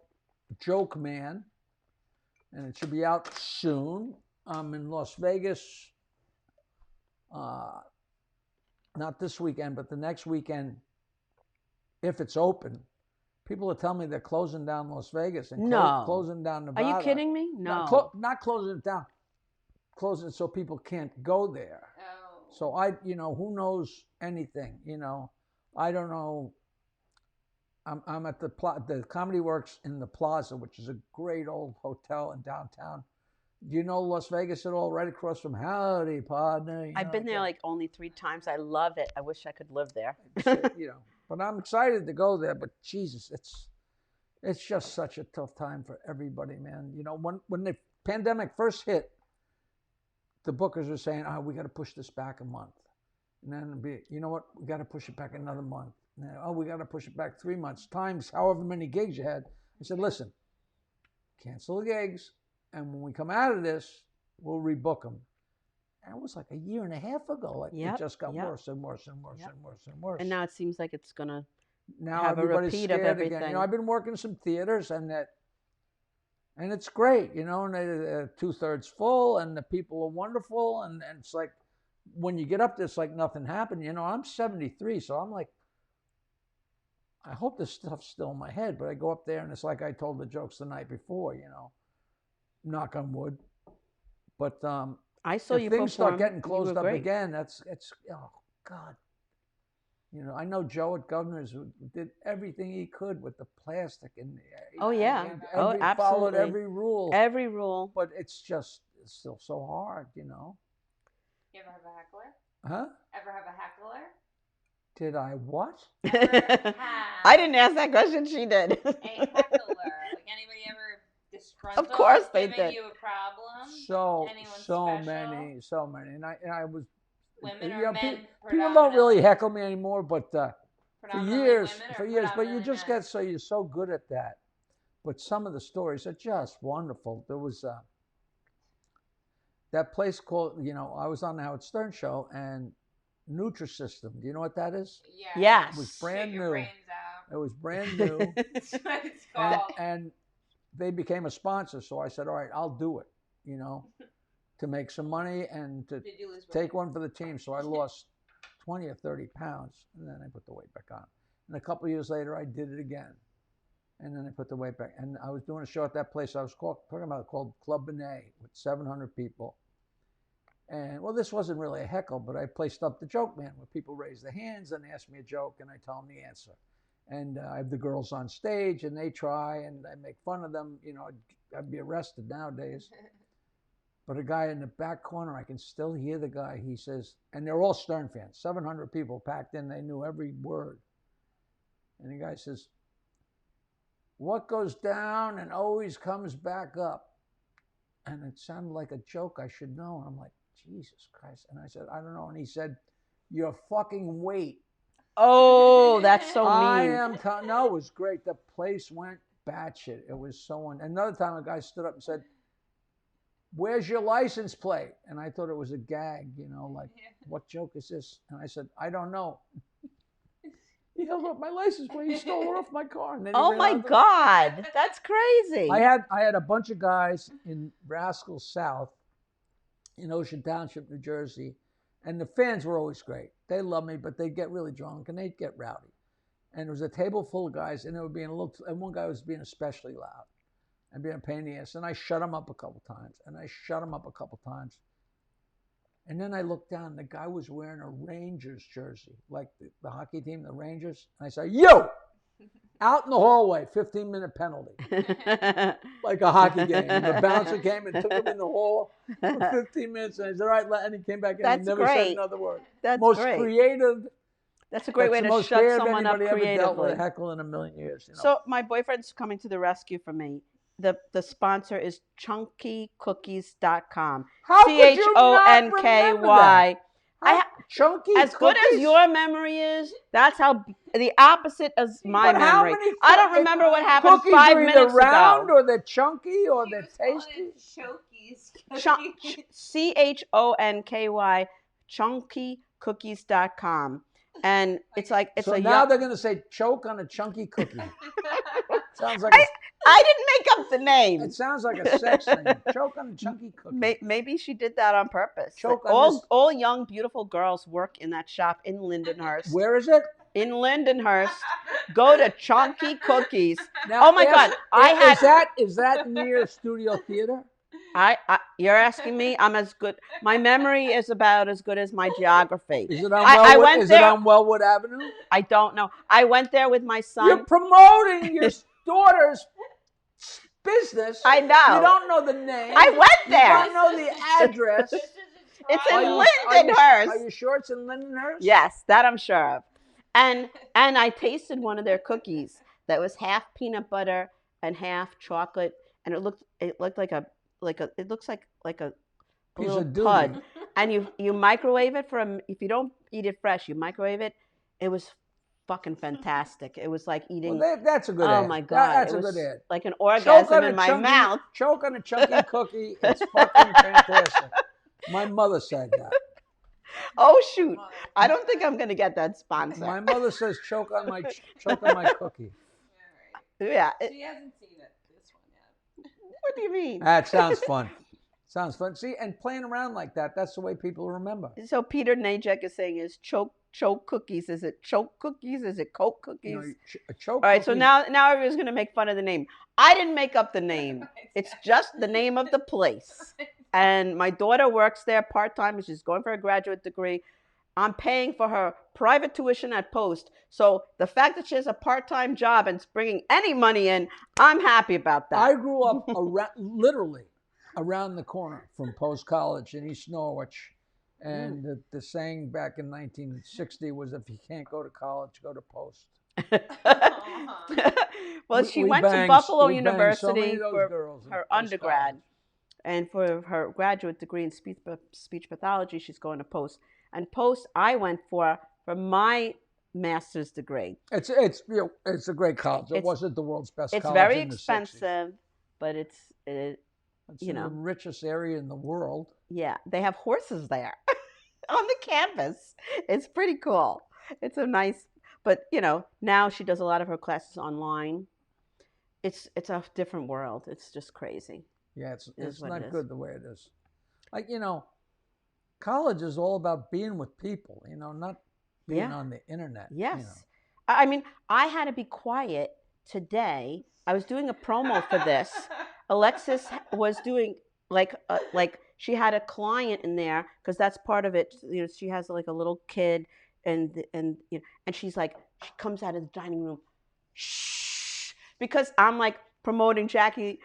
Joke Man, and it should be out soon. I'm in Las Vegas, not this weekend, but the next weekend, if it's open. People are telling me they're closing down Las Vegas and closing down Nevada. Are you kidding me? No. Not closing it down. Closing it so people can't go there. Oh. So who knows anything? I don't know. I'm at the Comedy Works in the Plaza, which is a great old hotel in downtown. Do you know Las Vegas at all? Right across from Howdy, partner. I've been there like only 3 times. I love it. I wish I could live there. But I'm excited to go there. But Jesus, it's just such a tough time for everybody, man. When the pandemic first hit, the bookers were saying, we got to push this back a month. And then we got to push it back another month. And then, we got to push it back 3 months, times however many gigs you had. I said, listen, cancel the gigs. And when we come out of this, we'll rebook them. And it was like a year and a half ago. It just got worse and worse and worse and worse and worse. And now it seems like it's going to now have a everybody's repeat of scared again. everything. I've been working some theaters, and it's great, and they're 2/3 full, and the people are wonderful, and it's like when you get up there, it's like nothing happened. I'm 73, so I'm like, I hope this stuff's still in my head, but I go up there and it's like I told the jokes the night before, knock on wood. But I saw if you things perform. start getting You closed were up great. again, it's oh God. I know Joe at Governor's did everything he could with the plastic and Oh, yeah. followed Absolutely. every rule. Every rule. But it's still so hard, You ever have a heckler? Huh? Ever have a heckler? Did I what? I didn't ask that question. She did. A heckler. Like anybody ever disgruntled? Of course they giving did. you a problem? So Anyone many, and I was. Women or men? People don't really heckle me anymore, but for Predominantly years, women or but you predominantly just men? you're so good at that. But some of the stories are just wonderful. There was that place called, I was on the Howard Stern show, and Nutrisystem. Do you know what that is? Yeah. Yes. It was brand Shit your new. brains out. It was brand new, That's what it's called. and they became a sponsor. So I said, all right, I'll do it. To make some money and to Did you lose weight? take one for the team. So I lost 20 or 30 pounds, and then I put the weight back on. And a couple of years later, I did it again, and then I put the weight back. And I was doing a show at that place I was talking about called Club Benet with 700 people. And well, this wasn't really a heckle, but I placed up the joke man where people raise their hands and ask me a joke, and I tell them the answer. And I have the girls on stage, and they try, and I make fun of them. I'd be arrested nowadays. But a guy in the back corner, I can still hear the guy. He says, and they're all Stern fans, 700 people packed in. They knew every word. And the guy says, what goes down and always comes back up? And it sounded like a joke I should know. And I'm like, Jesus Christ. And I said, I don't know. And he said, your fucking weight. Oh, that's so mean. No, it was great. The place went batshit. It was another time a guy stood up and said, where's your license plate? And I thought it was a gag, what joke is this? And I said, I don't know. He held up my license plate. He stole it off my car. And then Oh my God, that's crazy. I had a bunch of guys in Rascal South in Ocean Township, New Jersey, and the fans were always great. They loved me, but they'd get really drunk and they'd get rowdy. And there was a table full of guys, and they were being and one guy was being especially loud and being a pain in the ass. And I shut him up a couple times, And then I looked down, and the guy was wearing a Rangers jersey, like the hockey team, the Rangers. And I said, you! Out in the hallway, 15-minute penalty. Like a hockey game. And the bouncer came and took him in the hall for 15 minutes. And I said, all right, and he came back in and never said another word. That's most great. Creative. That's a great way to shut someone up Ever dealt with creatively. a heckle in a million years. So my boyfriend's coming to the rescue for me. The sponsor is chunkycookies.com. How could you not remember CHONKY. Chunky As good as cookies? your memory is, that's how the opposite is my But how memory. many I don't remember what happened cookies 5 are minutes either round ago. or they're chunky or She they're was calling tasty. it Chokies. CHONKY, chunkycookies.com. And it's like, it's So a now young, they're going to say choke on a chunky cookie. Sounds like I didn't make up the name. it sounds like a sex thing. Choke on a chunky cookie. Maybe she did that on purpose. Choke on this. All young, beautiful girls work in that shop in Lindenhurst. Where is it? In Lindenhurst. Go to Chunky Cookies. Now, Oh my God! is that near Studio Theater? You're asking me? I'm as good. My memory is about as good as my geography. Is it on I Wellwood? went Is there- it on Wellwood Avenue? I don't know. I went there with my son. You're promoting your daughter's business. I know. You don't know the name. I went there. You don't know the address. It's in Are you Lindenhurst. sure it's in Lindenhurst? Yes, that I'm sure of. And I tasted one of their cookies that was half peanut butter and half chocolate, and it looked like a piece little of doodle. pud. And you microwave it if you don't eat it fresh, you microwave it. It was fucking fantastic. It was like eating. Well, that's a good ad. Oh my God! That's it a was good ad. like an orgasm in my mouth. Choke on a chunky cookie. It's fucking fantastic. My mother said that. Oh shoot! Mother. I don't think I'm gonna get that sponsor. My mother says choke on my cookie. All right. Yeah. She hasn't seen this one yet. What do you mean? That sounds fun. Sounds fun. See, and playing around like that's the way people remember. So Peter Najek is saying is choke cookies. Is it choke cookies? Is it Coke cookies? You know, a choke. All right. So cookie- now everyone's gonna make fun of the name. I didn't make up the name. It's just the name of the place. And my daughter works there part-time and she's going for a graduate degree. I'm paying for her private tuition at Post. So the fact that she has a part-time job and it's bringing any money in, I'm happy about that. I grew up literally around the corner from Post College in East Norwich. And the saying back in 1960 was, if you can't go to college, go to Post. Well, she We went to banged- Buffalo we banged so many University of those for girls in her Post undergrad. College. And for her graduate degree in speech pathology, she's going to Post. And Post, I went for my master's degree. It's a great college. It wasn't the world's best It's college very in the 60s. expensive, but it's It's you know. the richest area in the world. yeah, they have horses there on the campus. It's pretty cool. It's a nice, but now she does a lot of her classes online. It's a different world. It's just crazy. Yeah, it's what it not is. good the way it is. Like, college is all about being with people, not being Yeah. on the internet. Yes. I mean, I had to be quiet today. I was doing a promo for this. Alexis was doing like she had a client in there because that's part of it. She has like a little kid and she's like, she comes out of the dining room, shh, because I'm like promoting Jackie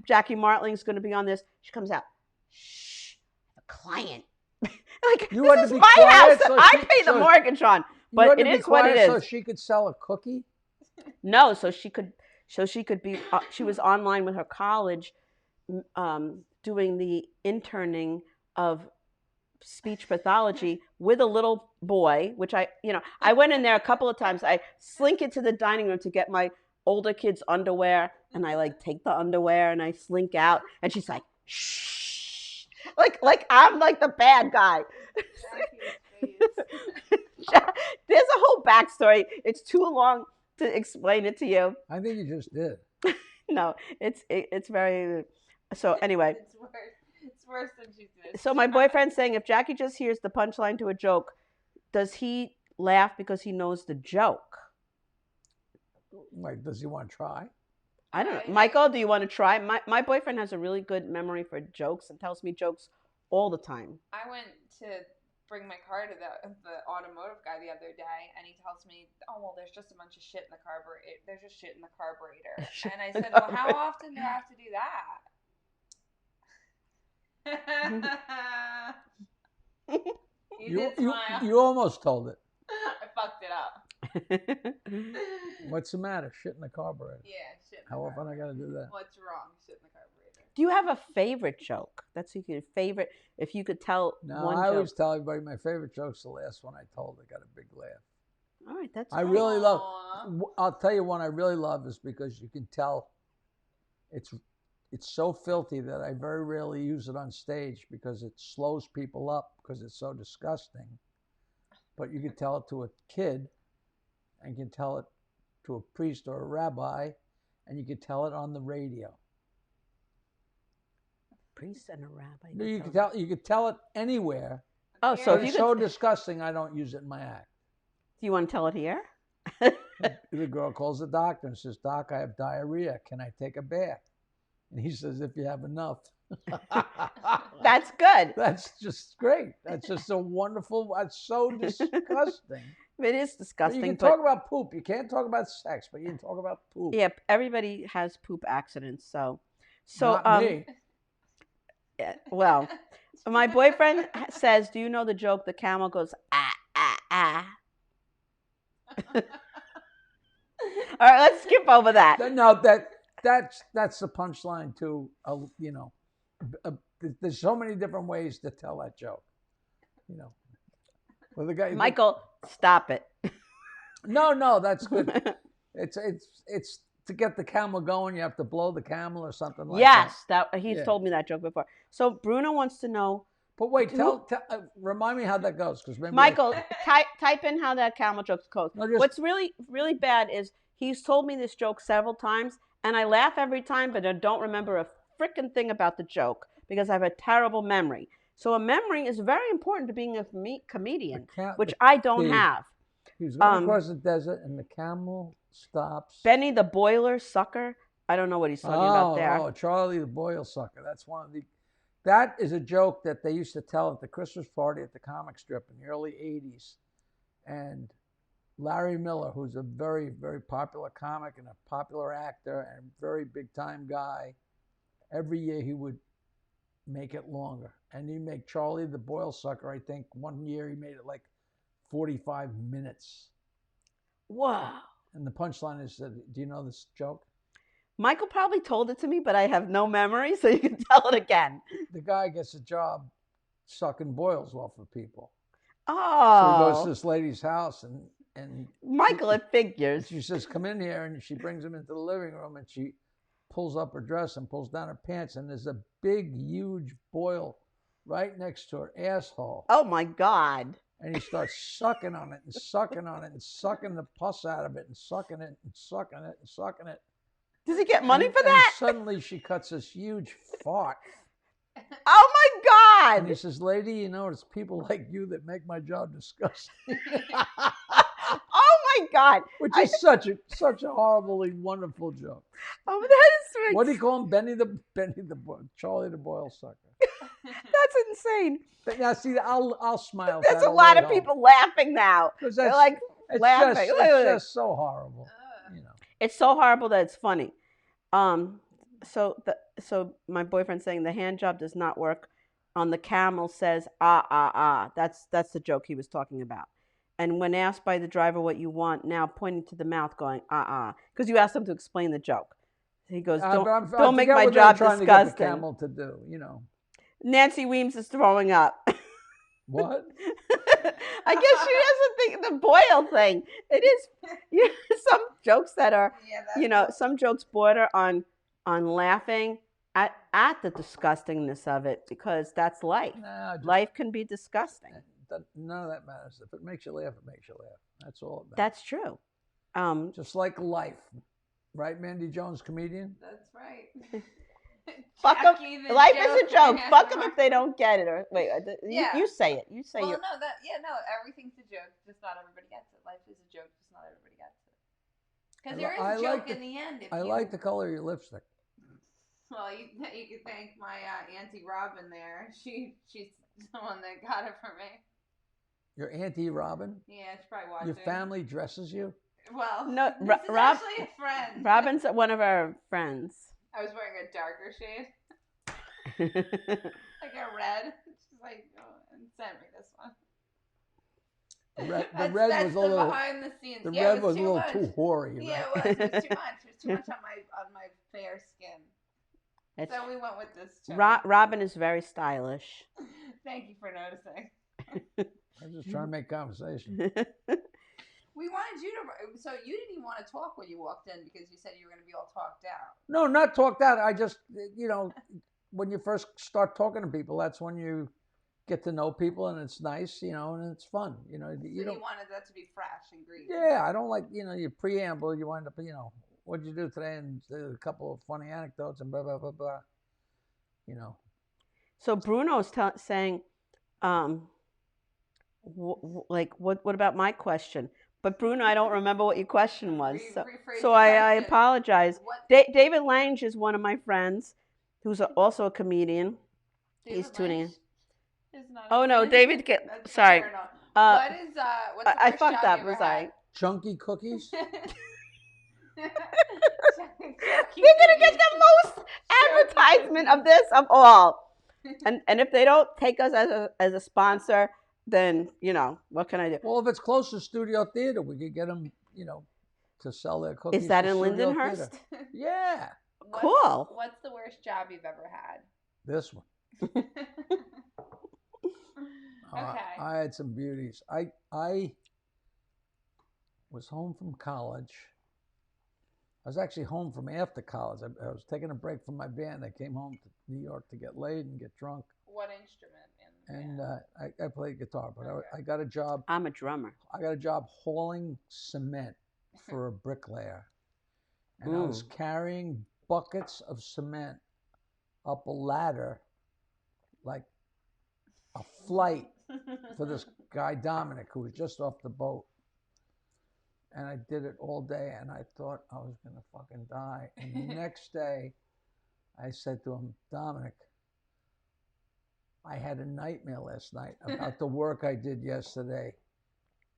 Martling's going to be on this. She comes out, shh, a client. Like, You this had to is be my quiet house that so I she- pay the so- mortgage on. You had But to it be is what it quiet is. So she could sell a cookie. No, so she could be. She was online with her college, doing the interning of speech pathology with a little boy. Which I went in there a couple of times. I slink into the dining room to get my older kid's underwear, and I like take the underwear and I slink out, and she's like, shh, like I'm like the bad guy. There's a whole backstory. It's too long to explain it to you. I think you just did. No, it's very. So anyway, It's worse than she did. so my boyfriend's saying if Jackie just hears the punchline to a joke, does he laugh because he knows the joke? Like, does he want to try? I don't know. Michael, do you want to try? My boyfriend has a really good memory for jokes and tells me jokes all the time. I went to bring my car to the automotive guy the other day, and he tells me, "Oh well, there's just a bunch of shit in the carburetor. There's just shit in the carburetor." And I said, "Well, how often do I have to do that?" You did smile. You almost told it. I fucked it up. What's the matter? Shit in the carburetor. Yeah, shit. In the How often carburetor. I got to do that? What's wrong? Shit in the carburetor. Do you have a favorite joke? That's your favorite. If you could tell No, one I joke. always tell everybody my favorite joke's the last one I told. I got a big laugh. All right, that's. I great. really love. Aw. I'll tell you one I really love is because you can tell. It's so filthy that I very rarely use it on stage because it slows people up because it's so disgusting. But you can tell it to a kid, and you can tell it to a priest or a rabbi, and you can tell it on the radio. Priest and a rabbi. You can tell it anywhere. Oh, so But if you it's could, so disgusting, I don't use it in my act. do you want to tell it here? The girl calls the doctor and says, "Doc, I have diarrhea. Can I take a bath?" And he says, "If you have enough." That's good. That's just great. That's just a wonderful. That's so disgusting. It is But disgusting. you can but talk about poop. You can't talk about sex, but you can talk about poop. yeah, everybody has poop accidents. So Not me. yeah, well, my boyfriend says, "Do you know the joke? The camel goes ah ah ah." All right, let's skip over that. No, that's the punchline too. There's so many different ways to tell that joke. Well, the guy. Michael, stop it. No, that's good. It's to get the camel going. You have to blow the camel or something like that. Yes, that he's Yeah. told me that joke before. So Bruno wants to know, But wait, remind me how that goes, because maybe Michael, type in how that camel joke goes. No, just- What's really, really bad is he's told me this joke several times, and I laugh every time, but I don't remember a freaking thing about the joke because I have a terrible memory. So a memory is very important to being a comedian, which I don't have. He's going across the desert, and the camel stops. Benny the boiler sucker. I don't know what he's talking about there. Oh, Charlie the boil sucker. That's one of the. That is a joke that they used to tell at the Christmas party at the comic strip in the early '80s, and Larry Miller, who's a very, very popular comic and a popular actor and very big time guy, every year he would make it longer, and he'd make Charlie the boil sucker. I think one year he made it like 45 minutes. Wow. And the punchline is, do you know this joke? Michael probably told it to me, but I have no memory, so you can tell it again. The guy gets a job sucking boils off of people. Oh. So he goes to this lady's house, and Michael, it figures. She says, come in here, and she brings him into the living room, and she pulls up her dress and pulls down her pants, and there's a big, huge boil right next to her asshole. Oh, my God. And he starts sucking on it and sucking on it and sucking the pus out of it and sucking it and sucking it and sucking it. Does he get money for And that? suddenly she cuts this huge fart. Oh, my God. And he says, lady, you know, it's people like you that make my job disgusting. Oh, my God. Which is such a horribly wonderful joke. Oh, that is... What do you call him? Charlie the boil sucker. That's insane. But now, see, I'll smile. There's a lot of people laughing now. They're like laughing. It's just so horrible. You know. It's so horrible that it's funny. So my boyfriend's saying the hand job does not work. On the camel says That's the joke he was talking about. And when asked by the driver what you want, now pointing to the mouth, going because you asked him to explain the joke. He goes, don't make my job disgusting. To get the camel to do, you know. Nancy Weems is throwing up. What? I guess she doesn't think the boil thing. It is some jokes that are, some jokes border on laughing at the disgustingness of it, because that's life. Life can be disgusting. None of that matters. If it makes you laugh, it makes you laugh. That's all it matters. That's true. Just like life. Right, Mandy Jones, comedian? That's right. Fuck them. Life is a joke. Fuck them if they don't get it. Or wait, you say it. You say it. Everything's a joke. Just not everybody gets it. Life is a joke. Just not everybody gets it. Because there is a joke in the end. I like the color of your lipstick. Well, you can thank my Auntie Robin there. She's the one that got it for me. Your Auntie Robin? Yeah, she's probably watching. Your family dresses you? Well, no, this is actually a friend. Robin's one of our friends. I was wearing a darker shade. Like a red. She's like, and sent me this one. The red was a little behind the scenes. The red was a little too hoary. Yeah, right? it was too much. It was too much on my fair skin. So we went with this. Robin is very stylish. Thank you for noticing. I'm just trying to make conversation. We wanted you to, so you didn't even want to talk when you walked in because you said you were going to be all talked out. No, not talked out. I just, when you first start talking to people, that's when you get to know people, and it's nice, and it's fun. You wanted that to be fresh and green. Yeah, I don't like, your preamble. You wind up, what'd you do today, and a couple of funny anecdotes and blah blah blah blah. So Bruno's saying, what about my question? But Bruno, I don't remember what your question was. So I apologize. David Lange is one of my friends, who's also a comedian. He's tuning in. Oh no, David! Sorry. What is what's the I worst fucked job up. you ever Was I? had? Chunky cookies. We're gonna get the most advertisement of this of all. And if they don't take us as a sponsor, then what can I do? Well, if it's close to Studio Theater, we could get them, to sell their cookies. Is that to in Studio Lindenhurst? Theater. Yeah. Cool. What's the worst job you've ever had? This one. Okay. I had some beauties. I was home from college. I was actually home from after college. I was taking a break from my band. I came home to New York to get laid and get drunk. What instrument in and I play guitar, but Okay. I got a job. I'm a drummer. I got a job hauling cement for a bricklayer, and I was carrying buckets of cement up a ladder, like a flight for this guy Dominic, who was just off the boat. And I did it all day, and I thought I was gonna fucking die. And the next day, I said to him, Dominic, I had a nightmare last night about the work I did yesterday.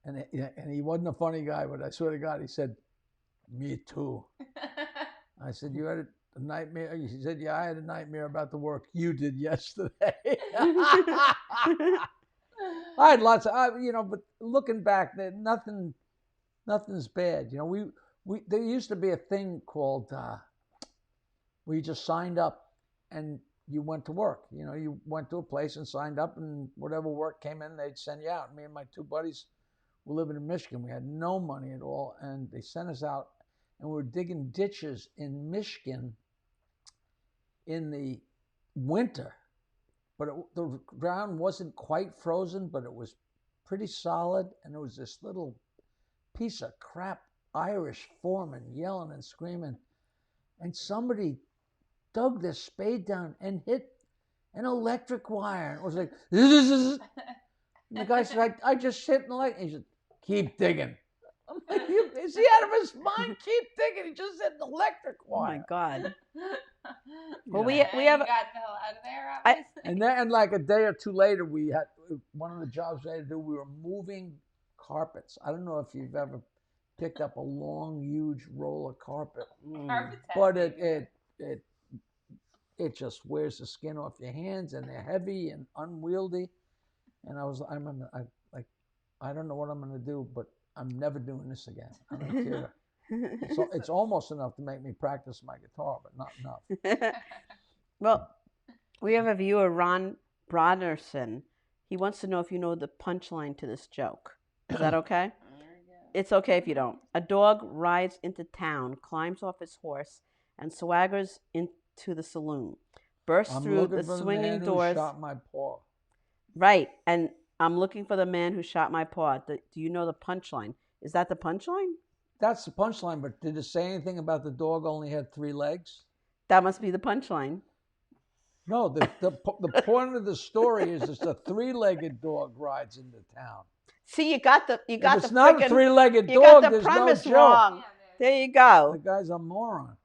And he wasn't a funny guy, but I swear to God, he said, me too. I said, you had a nightmare? He said, yeah, I had a nightmare about the work you did yesterday. I had lots of, but looking back, nothing's bad. There used to be a thing called where you just signed up and you went to work. You went to a place and signed up, and whatever work came in, they'd send you out. Me and my two buddies were living in Michigan. We had no money at all, and they sent us out, and we were digging ditches in Michigan in the winter. But the ground wasn't quite frozen, but it was pretty solid, and there was this little piece of crap Irish foreman yelling and screaming, and somebody dug their spade down and hit an electric wire. It was like, and the guy said, I just hit an electric. He said, keep digging. I'm like, is he out of his mind? Keep digging. He just hit an electric Oh wire. my God. Well, we have you got the hell out of there, obviously. And then, like a day or two later, we had one of the jobs we had to do. We were moving carpets. I don't know if you've ever picked up a long, huge roll of carpet, but it just wears the skin off your hands, and they're heavy and unwieldy. And I don't know what I'm gonna do, but I'm never doing this again. I don't care. So it's almost enough to make me practice my guitar, but not enough. Well, we have a viewer, Ron Broderson. He wants to know if you know the punchline to this joke. Is that okay? It's okay if you don't. A dog rides into town, climbs off his horse, and swaggers into the saloon. Bursts through the swinging doors. Who shot my paw. Right, and I'm looking for the man who shot my paw. Do you know the punchline? Is that the punchline? That's the punchline, but did it say anything about the dog only had 3 legs? That must be the punchline. No, the point of the story is it's a 3-legged dog rides into town. See, you got the If it's not a 3-legged dog, the there's premise no joke. wrong. There you go. The guy's a moron.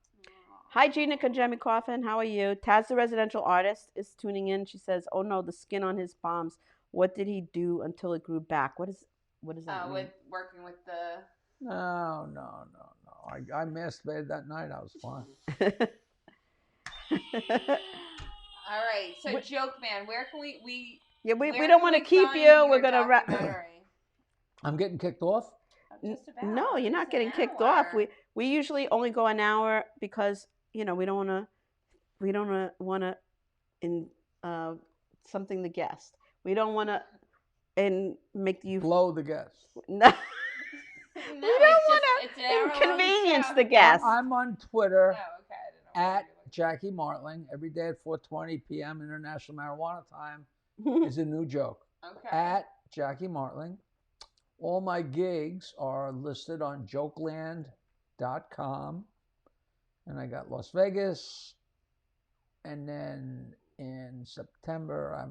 Hi, Gina Kajemi Coffin. How are you? Taz, the residential artist, is tuning in. She says, "Oh no, the skin on his palms. What did he do until it grew back? What does that mean?" With working with the. No. I masturbated that night. I was fine. All right. So, Joke Man, where can we Yeah, we don't want to keep you. We're gonna wrap. I'm getting kicked off. No, you're not getting kicked off. We usually only go an hour because we don't want to something the guest. We don't want to make you blow the guest. No. We don't want to inconvenience the guest. I'm on Twitter at Jackie Martling. Every day at 4:20 p.m. International Marijuana Time is a new joke. Okay. At Jackie Martling. All my gigs are listed on jokeland.com. And I got Las Vegas. And then in September,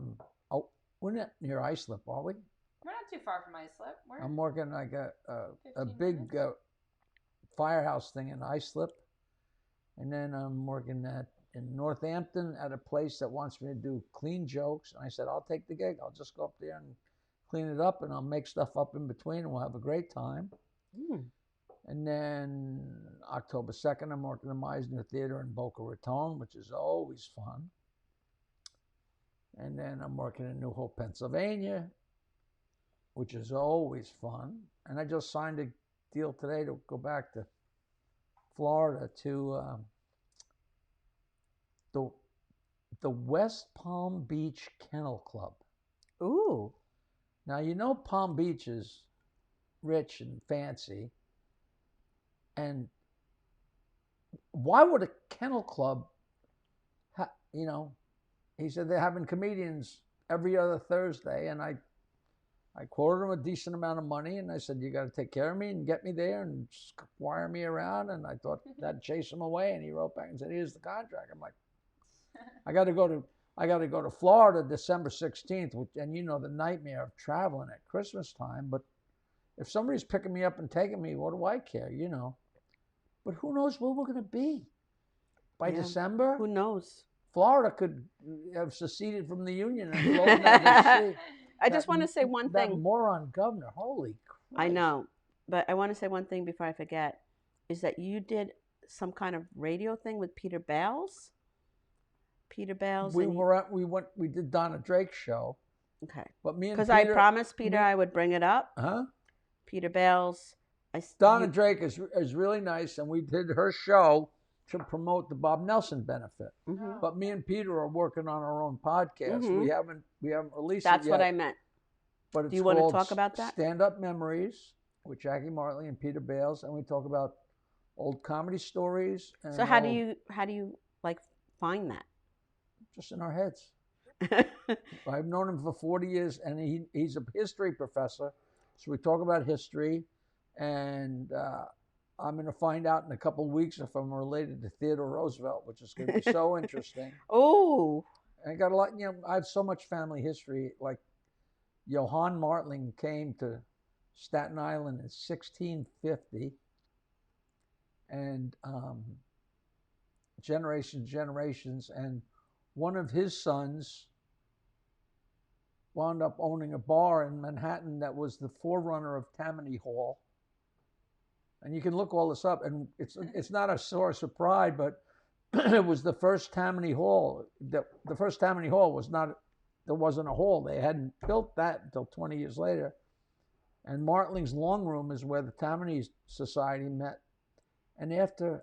we're not near Islip, are we? We're not too far from Islip. I'm working like a big firehouse thing in Islip. And then I'm working in Northampton at a place that wants me to do clean jokes. And I said, I'll take the gig. I'll just go up there and clean it up, and I'll make stuff up in between, and we'll have a great time. And then October 2nd, I'm working the Meisner Theater in Boca Raton, which is always fun. And then I'm working in New Hope, Pennsylvania, which is always fun. And I just signed a deal today to go back to Florida to the West Palm Beach Kennel Club. Ooh. Now, Palm Beach is rich and fancy. And why would a kennel club, he said they're having comedians every other Thursday, and I quoted him a decent amount of money, and I said, you got to take care of me and get me there and just wire me around. And I thought that'd chase him away. And he wrote back and said, here's the contract. I'm like, I got to go to Florida December 16th, and you know the nightmare of traveling at Christmas time. But if somebody's picking me up and taking me, what do I care, you know? But who knows where we're going to be by December? Who knows? Florida could have seceded from the Union and floated out to sea. I just want to say one That thing. moron governor, holy Christ. I know, but I want to say one thing before I forget, is that you did some kind of radio thing with Peter Bales? Peter Bales? We did Donna Drake's show. Okay. But me and Because I Peter- promised Peter I would bring it up. Huh? Peter Bales. Donna Drake is really nice, and we did her show to promote the Bob Nelson benefit. Mhm. But me and Peter are working on our own podcast. Mhm. We haven't released That's it yet. what I meant. But it's Do you want to called talk about that? Stand Up Memories with Jackie Martling and Peter Bales, and we talk about old comedy stories. And So how do you like find that? just in our heads? I've known him for 40 years, and he's a history professor. So we talk about history, and I'm going to find out in a couple of weeks if I'm related to Theodore Roosevelt, which is going to be so interesting. Oh. I got a lot, I have so much family history. Like Johann Martling came to Staten Island in 1650, and generations, and one of his sons wound up owning a bar in Manhattan that was the forerunner of Tammany Hall. And you can look all this up, and it's not a source of pride, but it was the first Tammany Hall. The first Tammany Hall there wasn't a hall. They hadn't built that until 20 years later. And Martling's Long Room is where the Tammany Society met. And after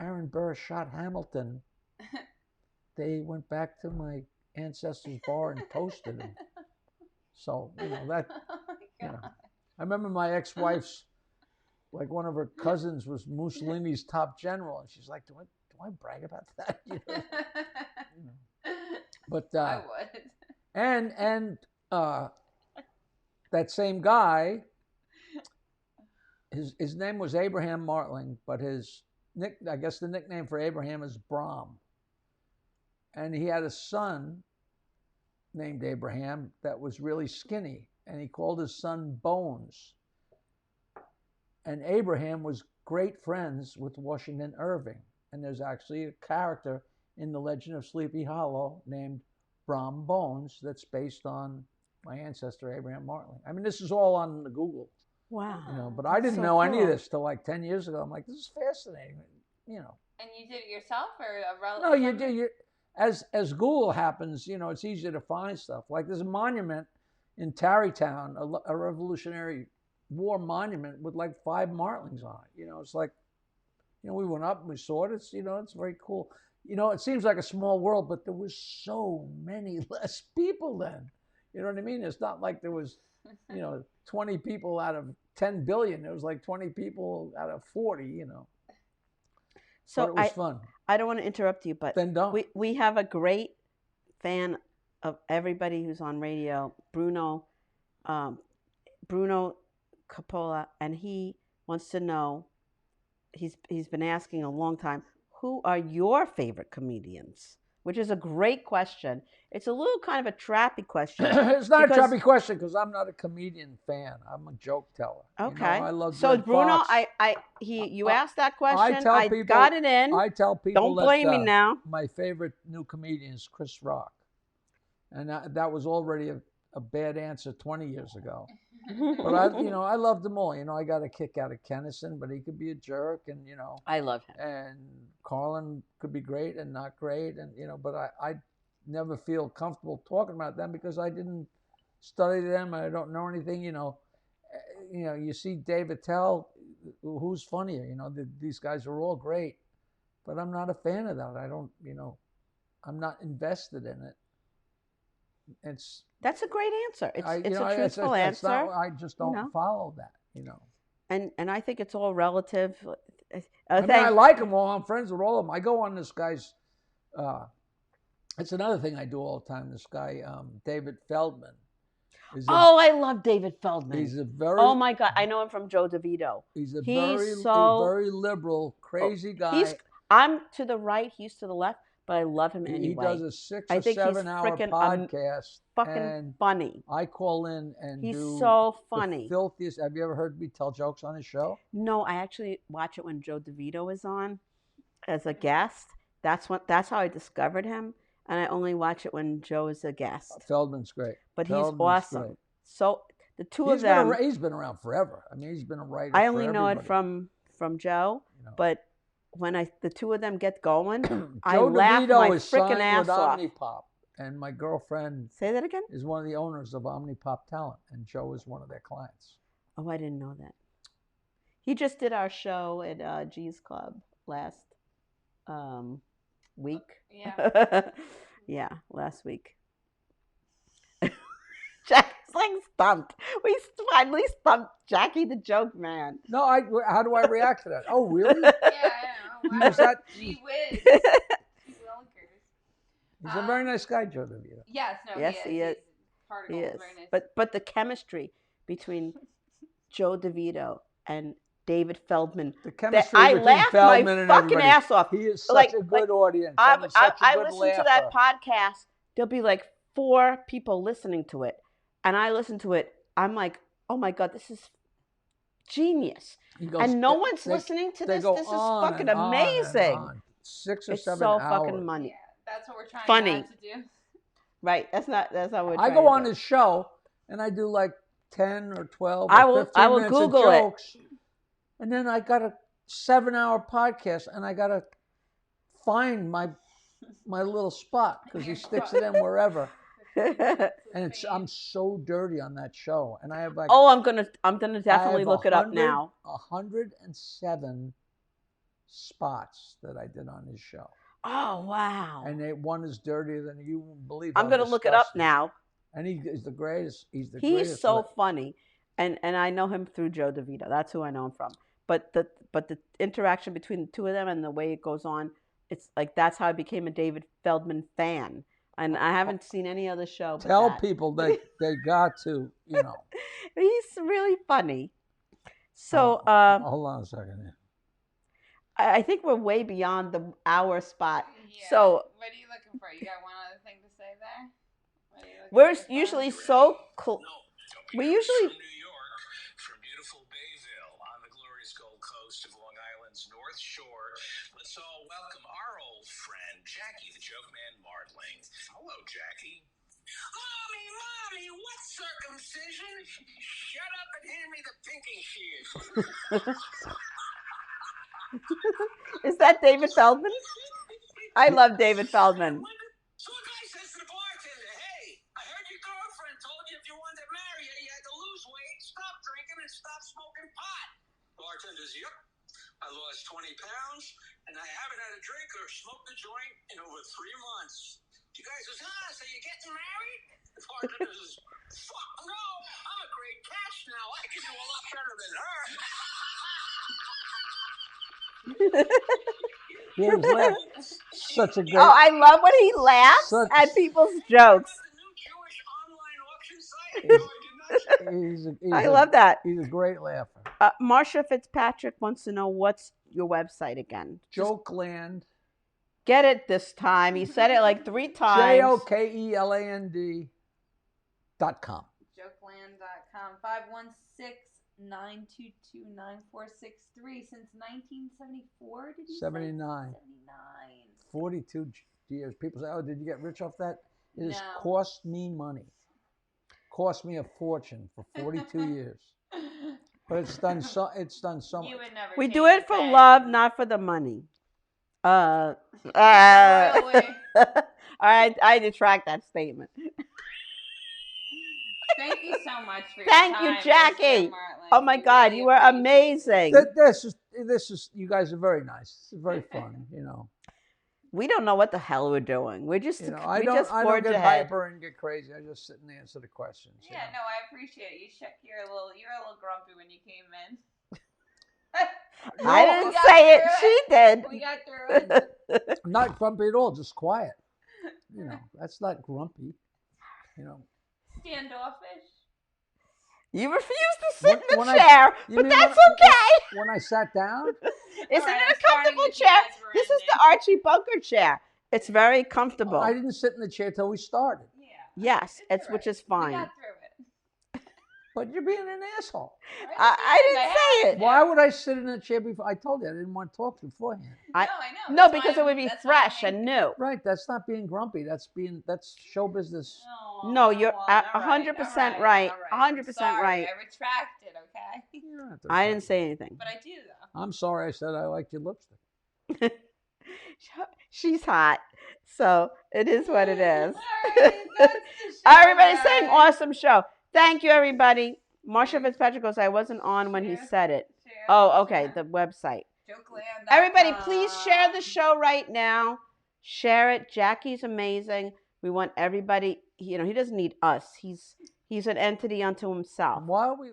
Aaron Burr shot Hamilton, they went back to my ancestors' bar and toasted him. So, that, I remember my ex-wife's, like one of her cousins was Mussolini's top general. And she's like, do I brag about that? But, I would. and that same guy, his name was Abraham Martling, but I guess the nickname for Abraham is Brahm. And he had a son named Abraham that was really skinny, and he called his son Bones. And Abraham was great friends with Washington Irving. And there's actually a character in the Legend of Sleepy Hollow named Brom Bones that's based on my ancestor Abraham Martling. I mean, this is all on the Google. Wow. But I didn't so know any of cool. this till like 10 years ago. I'm like, this is fascinating. And you did it yourself, or a relative? No, you do. As Google happens, it's easier to find stuff. Like there's a monument in Tarrytown, a Revolutionary War monument with like 5 Martlings on it. It's like, we went up and we saw it. It's, it's very cool. It seems like a small world, but there was so many less people then. You know what I mean? It's not like there was, 20 people out of 10 billion. There was like 20 people out of 40, So but it was fun. I don't want to interrupt you, but Then don't. we have a great fan of everybody who's on radio, Bruno Coppola, and he wants to know, he's been asking a long time, who are your favorite comedians? Which is a great question. It's a little kind of a trappy question. It's not a trappy question because I'm not a comedian fan. I'm a joke teller. Okay. I love So Red Bruno, Fox. you asked that question. tell I people- got it in. I tell people Don't that, blame me now. my favorite new comedian is Chris Rock. And that was already a bad answer 20 years ago. But I loved them all. I got a kick out of Kennison, but he could be a jerk, and I love him. and Carlin could be great and not great, and but I never feel comfortable talking about them because I didn't study them. I don't know anything. You see Dave Attell, who's funnier? These guys are all great, but I'm not a fan of that. I don't. I'm not invested in it. That's a great answer. It's a truthful it's answer. not, I just don't follow that. And I think it's all relative. I like them all. I'm friends with all of them. I go on this guy's That's another thing I do all the time. This guy, David Feldman. Oh, I love David Feldman. He's a very. Oh my God, I know him from Joe DeVito. He's a He's very liberal, crazy guy. I'm to the right, he's to the left, but I love him anyway. He does a 6 or 7 hour podcast. Fucking funny. I call in and he's do so funny. The filthiest. Have you ever heard me tell jokes on his show? No, I actually watch it when Joe DeVito is on as a guest. That's how I discovered him. And I only watch it when Joe is a guest. Feldman's great. But he's awesome. Great. So the two of them. He's been around forever. I mean, he's been a writer. I only know it from Joe, but when the two of them get going, I laugh my freaking ass off. Omnipop, and my girlfriend. Say that again. Is one of the owners of Omnipop Talent, and Joe is one of their clients. Oh, I didn't know that. He just did our show at G's Club last week. Yeah. Yeah, last week. Jackie's like stumped. We finally stumped Jackie the joke man. No, how do I react to that? Oh, really? Yeah, I know. Was that? Gee whiz. He's a very nice guy, Joe DeVito. Yes, no, yes, he is. He is. Very nice. But the chemistry between Joe DeVito and David Feldman. The chemistry I between laughed Feldman my and fuch everybody. ass off. He is such a good audience. I good listen laugher. to that podcast. There'll be like 4 people listening to it, and I listen to it. I'm like, oh my God, this is genius. And no one's listening to this. This is fucking amazing. 6 or 7 hours. It's so fucking money. Yeah, that's what we're trying not to do. Right. That's not what we're trying I go to on do. his show and I do like 10 or 12 or I will 15 minutes Google of jokes. And then I got a 7-hour podcast and I got to find my little spot because he sticks it in wherever. And I'm so dirty on that show. And I have like I'm gonna definitely look it up now. 107 spots that I did on his show. Oh wow! And one is dirtier than you won't believe. I'm gonna look it up now. And he's the greatest. He's He's so funny, and I know him through Joe DeVito. That's who I know him from. But the interaction between the two of them and the way it goes on, it's like that's how I became a David Feldman fan. And I haven't seen any other show. Tell people they got to, He's really funny. So hold on a second here. I think we're way beyond the hour spot. Yeah. So what are you looking for? You got one other thing to say there? We're usually so cool. We usually. From New York, from beautiful Bayville on the glorious Gold Coast of Long Island's North Shore, let's all welcome our old friend Jackie, the joke man Martling. Hello, Jackie. Mommy, what circumcision? Shut up and hand me the pinking shears. Is that David Feldman? I love David Feldman. So a guy says to the bartender, hey, I heard your girlfriend told you if you wanted to marry her, you had to lose weight, stop drinking, and stop smoking pot. Bartender's, yep. I lost 20 pounds, and I haven't had a drink or smoked a joint in over 3 months. You guys says, so you're getting married? The bartender says, fuck no, I'm a great catch now. I can do a lot better than her. Such a great. Oh, I love when he laughs at people's jokes. I love that. He's a great laugher. Marcia Fitzpatrick wants to know what's your website again. Jokeland. Get it this time. He said it like 3 times. JOKELAND.com. Jokeland.com. 516-922-9463 since 1974. Did you 79. 79. 42 years. People say, "Oh, did you get rich off that?" It has No. cost me money. Cost me a fortune for 42 years. But it's done so. You would never. We change do it a for thing. love, not for the money. All Really? right, I detract that statement. Thank you so much for your Thank time, you, Mr. Jackie. Martling. Oh my We God, really you were appreciate it. amazing. This is. You guys are very nice. It's very fun. We don't know what the hell we're doing. We're just I don't forge get ahead. hyper and get crazy. I just sit and answer the questions. Yeah, no, I appreciate it. You're a little grumpy when you came in. I didn't say it. She did. We got through it. I'm not grumpy at all. Just quiet. you know, that's not grumpy. You know, Standoffish. You refuse to sit in When the I- chair, you but mean that's when- okay. when I sat down, Isn't All right, it I'm a starting comfortable with chair? you as we're This is the ending. Archie Bunker chair. It's very comfortable. I didn't sit in the chair till we started. Yeah. Yes, It's which all is right. fine. We got through it. But you're being an asshole. I didn't say it. Why would I sit in a chair before? I told you I didn't want to talk beforehand. No, I know. No, That's because why it would be that's why I'm fresh and angry. new. Right, that's not being grumpy. That's show business. Oh, No, you're all right, 100% all right. all I'm 100% sorry, right. I retracted, okay? You don't have to I retract didn't say anything. But I do, though. I'm sorry I said I liked your lipstick. She's hot. So it is what it is. All right, that's the show, Everybody's saying guys. awesome show. Thank you, everybody. Marsha Fitzpatrick goes, I wasn't on when he Share. said it. Share, Oh, okay, share. the website. Jokeland.com. Everybody, please share the show right now. Share it. Jackie's amazing. We want everybody, he doesn't need us. He's an entity unto himself. While we